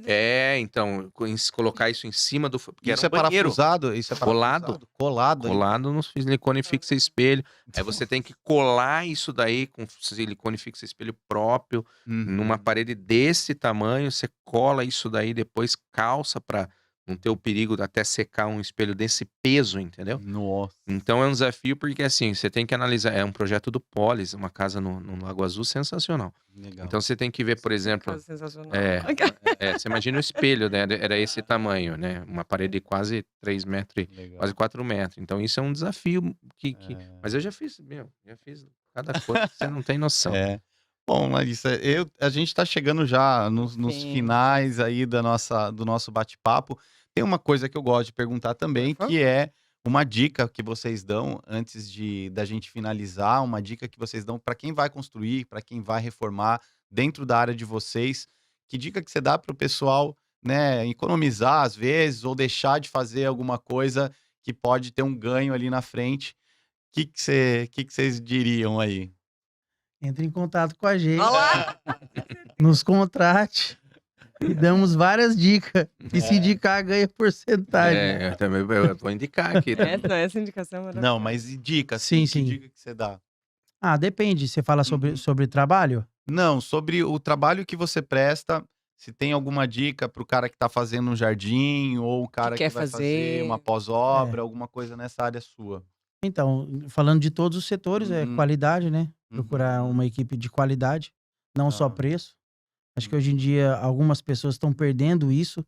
Speaker 4: então, colocar isso em cima do porque
Speaker 2: Isso
Speaker 4: era um
Speaker 2: é
Speaker 4: banheiro
Speaker 2: parafusado? Isso é
Speaker 4: Colado.
Speaker 2: parafusado? Colado. hein?
Speaker 4: colado no silicone fixa espelho. Aí você tem que colar isso daí com silicone fixa espelho próprio
Speaker 2: Uhum.
Speaker 4: numa parede desse tamanho, você cola isso daí, depois calça para não ter o perigo de até secar um espelho desse peso, entendeu?
Speaker 2: Nossa.
Speaker 4: Então é um desafio porque assim, você tem que analisar, é um projeto do Polis, uma casa no Lago Azul sensacional.
Speaker 2: Legal.
Speaker 4: Então você tem que ver, por exemplo,
Speaker 1: Casa sensacional.
Speaker 4: você imagina o espelho, né? Era esse tamanho, né? Uma parede de quase 3 metros,
Speaker 2: Legal.
Speaker 4: quase 4 metros. Então isso é um desafio
Speaker 2: É.
Speaker 4: Mas eu já fiz cada coisa que você não tem noção.
Speaker 2: É. Bom, Larissa, a gente está chegando já nos
Speaker 1: Sim.
Speaker 2: finais aí do nosso bate-papo. Tem uma coisa que eu gosto de perguntar também,
Speaker 1: Por favor.
Speaker 2: que é uma dica que vocês dão antes da gente finalizar, uma dica que vocês dão para quem vai construir, para quem vai reformar dentro da área de vocês. Que dica que você dá para o pessoal, né, economizar às vezes ou deixar de fazer alguma coisa que pode ter um ganho ali na frente? O que vocês diriam aí?
Speaker 3: Entre em contato com a gente,
Speaker 1: Olha lá.
Speaker 3: nos contrate e damos várias dicas. E se indicar, ganha porcentagem.
Speaker 4: Eu também eu vou indicar aqui. Tá?
Speaker 1: Essa indicação é maravilhosa.
Speaker 2: Não, mas e dica,
Speaker 3: Sim,
Speaker 2: assim,
Speaker 3: sim.
Speaker 2: que dica que você dá?
Speaker 3: Depende. Você fala
Speaker 2: Uhum.
Speaker 3: sobre trabalho?
Speaker 2: Não, sobre o trabalho que você presta, se tem alguma dica para o cara que está fazendo um jardim ou o cara que
Speaker 1: quer
Speaker 2: vai fazer
Speaker 1: fazer.
Speaker 2: uma pós-obra, alguma coisa nessa área sua.
Speaker 3: Então, falando de todos os setores, é
Speaker 2: Uhum.
Speaker 3: qualidade, né? Procurar
Speaker 2: Uhum.
Speaker 3: uma equipe de qualidade, não só
Speaker 2: Tá.
Speaker 3: preço. Acho que hoje em dia algumas pessoas estão perdendo isso,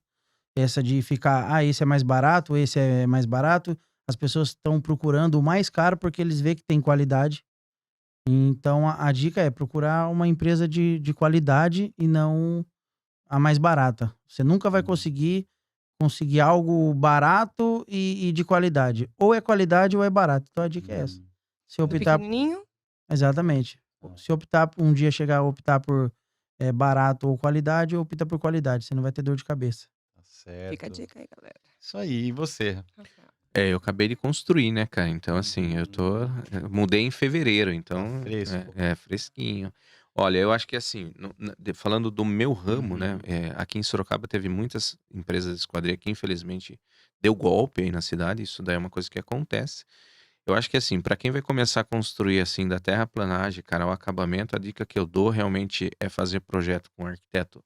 Speaker 3: essa de ficar, esse é mais barato, esse é mais barato. As pessoas estão procurando o mais caro porque eles veem que tem qualidade. Então, a dica é procurar uma empresa de qualidade e não a mais barata. Você nunca vai conseguir algo barato e de qualidade. Ou é qualidade ou é barato. Então, a dica é essa. Se optar...
Speaker 1: Pequenininho.
Speaker 3: Exatamente. Se optar um dia chegar a optar por barato ou qualidade, opta por qualidade. Você não vai ter dor de cabeça.
Speaker 2: Tá certo.
Speaker 1: Fica a dica aí, galera.
Speaker 2: Isso aí, e você?
Speaker 1: Rafael.
Speaker 4: Eu acabei de construir, né, cara? Então, assim, eu mudei em fevereiro, então.
Speaker 2: Tá fresco.
Speaker 4: Fresquinho. Olha, eu acho que assim, falando do meu ramo, né? Aqui em Sorocaba teve muitas empresas de esquadria que, infelizmente, deu golpe aí na cidade. Isso daí é uma coisa que acontece. Eu acho que assim, para quem vai começar a construir assim da terraplanagem, cara, o acabamento, a dica que eu dou realmente é fazer projeto com um arquiteto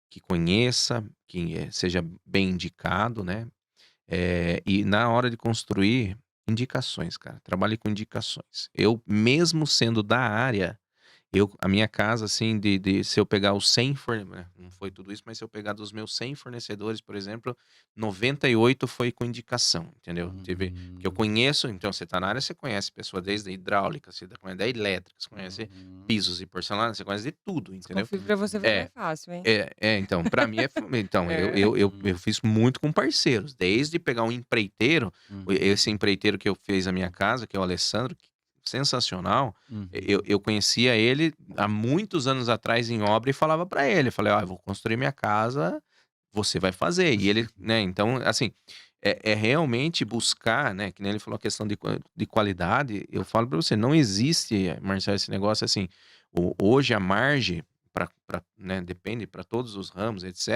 Speaker 4: que conheça, que seja bem indicado, né? E na hora de construir, indicações, cara. Trabalhe com indicações. Eu, mesmo sendo da área, A minha casa, assim, se eu pegar os 100 fornecedores, não foi tudo isso, mas se eu pegar dos meus 100 fornecedores, por exemplo, 98 foi com indicação, entendeu? Que eu conheço, então você tá na área, você conhece pessoa desde a hidráulica, você conhece da elétrica, você conhece pisos e porcelana, você conhece de tudo, entendeu?
Speaker 1: Desconfio pra você vai ser fácil, hein?
Speaker 4: Então, pra mim então,
Speaker 1: É.
Speaker 4: eu fiz muito com parceiros, desde pegar um empreiteiro, esse empreiteiro que eu fiz a minha casa, que é o Alessandro, sensacional. Eu conhecia ele há muitos anos atrás em obra e falava pra ele, eu falei, eu vou construir minha casa, você vai fazer. E ele, né, então, assim, é realmente buscar, né, que nem ele falou a questão de qualidade, eu falo pra você, não existe, Marcelo, esse negócio assim, hoje a margem, né, depende para todos os ramos, etc.,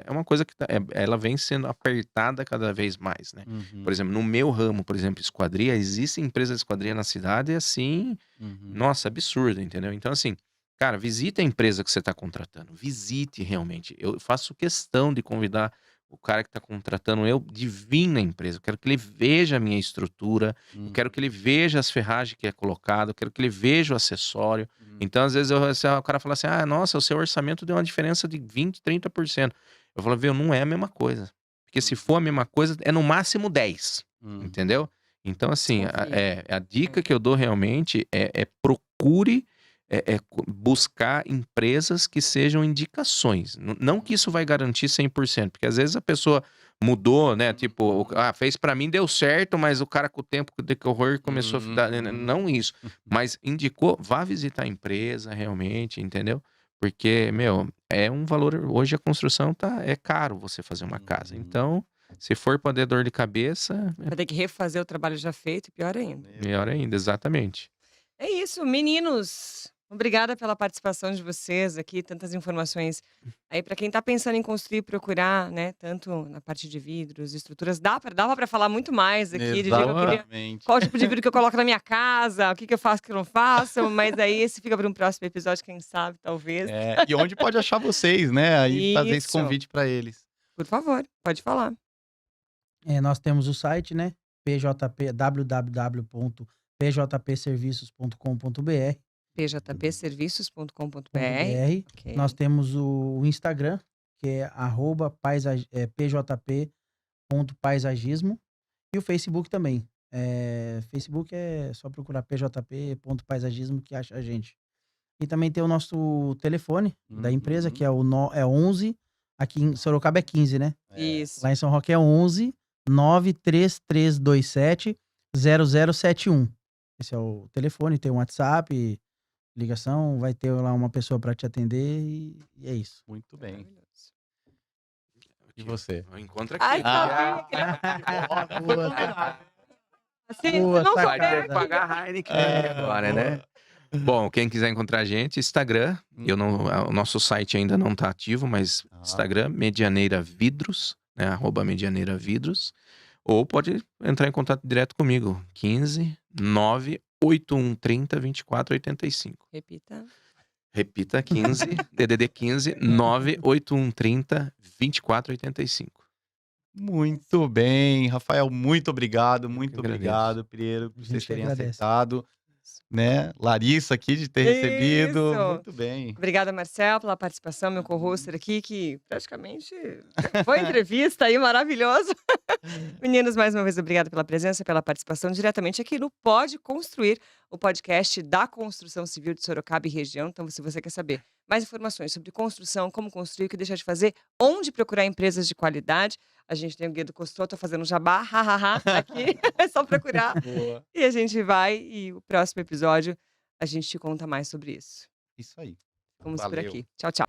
Speaker 4: é uma coisa que ela vem sendo apertada cada vez mais, né? Por exemplo, no meu ramo, por exemplo, esquadria, existe empresa de esquadria na cidade assim, nossa, absurdo, entendeu? Então, assim, cara, visite a empresa que você está contratando, visite realmente. Eu faço questão de convidar o cara que está contratando de vir na empresa. Eu quero que ele veja a minha estrutura, eu quero que ele veja as ferragens que é colocado, eu quero que ele veja o acessório. Então, às vezes, o cara fala assim, nossa, o seu orçamento deu uma diferença de 20%, 30%. Eu falo, viu, não é a mesma coisa. Porque se for a mesma coisa, é no máximo 10%, entendeu? Então, assim, a dica que eu dou realmente procure buscar empresas que sejam indicações. Não que isso vai garantir 100%, porque às vezes a pessoa mudou, né? Tipo, fez pra mim, deu certo, mas o cara com o tempo decorrer começou a dar... Não isso. Mas indicou, vá visitar a empresa realmente, entendeu? Porque, meu, é um valor... Hoje a construção é caro você fazer uma casa. Então, se for pra ter dor de cabeça...
Speaker 1: Vai ter que refazer o trabalho já feito, pior ainda.
Speaker 4: Melhor ainda, exatamente.
Speaker 1: É isso, meninos. Obrigada pela participação de vocês aqui, tantas informações. Aí, para quem tá pensando em construir, procurar, né, tanto na parte de vidros, estruturas, dava para falar muito mais aqui. De
Speaker 2: Exatamente.
Speaker 1: qual tipo de vidro que eu coloco na minha casa, o que eu faço, o que eu não faço, mas aí esse fica para um próximo episódio, quem sabe, talvez.
Speaker 2: E onde pode achar vocês, né? Aí fazer esse
Speaker 1: Isso.
Speaker 2: convite para eles.
Speaker 1: Por favor, pode falar.
Speaker 3: Nós temos o site, né? www.pjpserviços.com.br.
Speaker 1: pjpserviços.com.br.
Speaker 3: Okay. Nós temos o Instagram, que é @pjp.paisagismo, e o Facebook também. Facebook é só procurar pjp.paisagismo que acha a gente. E também tem o nosso telefone da empresa, que é 11, aqui em Sorocaba é 15, né?
Speaker 1: Isso.
Speaker 3: Lá em São Roque é 11 93327 0071. Esse é o telefone, tem um WhatsApp, ligação, vai ter lá uma pessoa para te atender e é isso.
Speaker 2: Muito bem. E você?
Speaker 4: Encontra aqui.
Speaker 1: Ai, sabia que assim,
Speaker 3: Boa,
Speaker 1: não
Speaker 4: Vai
Speaker 1: souber.
Speaker 4: ter que pagar a Heineken agora, né? Bom, quem quiser encontrar a gente, Instagram. O nosso site ainda não tá ativo, mas Instagram, Medianeira Vidros, né? @Medianeira Vidros. Ou pode entrar em contato direto comigo. 15 98130 2485. Repita, 15, DDD 15 98130 2485.
Speaker 2: Muito bem, Rafael, muito obrigado, muito
Speaker 4: agradeço.
Speaker 2: obrigado, Piero, por
Speaker 3: A
Speaker 2: vocês
Speaker 3: gente que
Speaker 2: terem
Speaker 3: agradece.
Speaker 2: aceitado, né? Larissa aqui de ter recebido,
Speaker 1: Isso.
Speaker 2: muito bem.
Speaker 1: Obrigada, Marcel, pela participação, meu co-hoster aqui, que praticamente foi entrevista aí, maravilhoso. Meninos, mais uma vez, obrigada pela presença, pela participação diretamente aqui no Pode Construir, o podcast da construção civil de Sorocaba e região. Então, se você quer saber mais informações sobre construção, como construir, o que deixar de fazer, onde procurar empresas de qualidade, a gente tem o Guia do Construtor, tô fazendo jabá, aqui, é só procurar.
Speaker 2: Boa.
Speaker 1: E a gente vai, e o próximo episódio a gente te conta mais sobre isso.
Speaker 2: Isso aí.
Speaker 1: Vamos por
Speaker 2: Valeu.
Speaker 1: aqui. Tchau, tchau.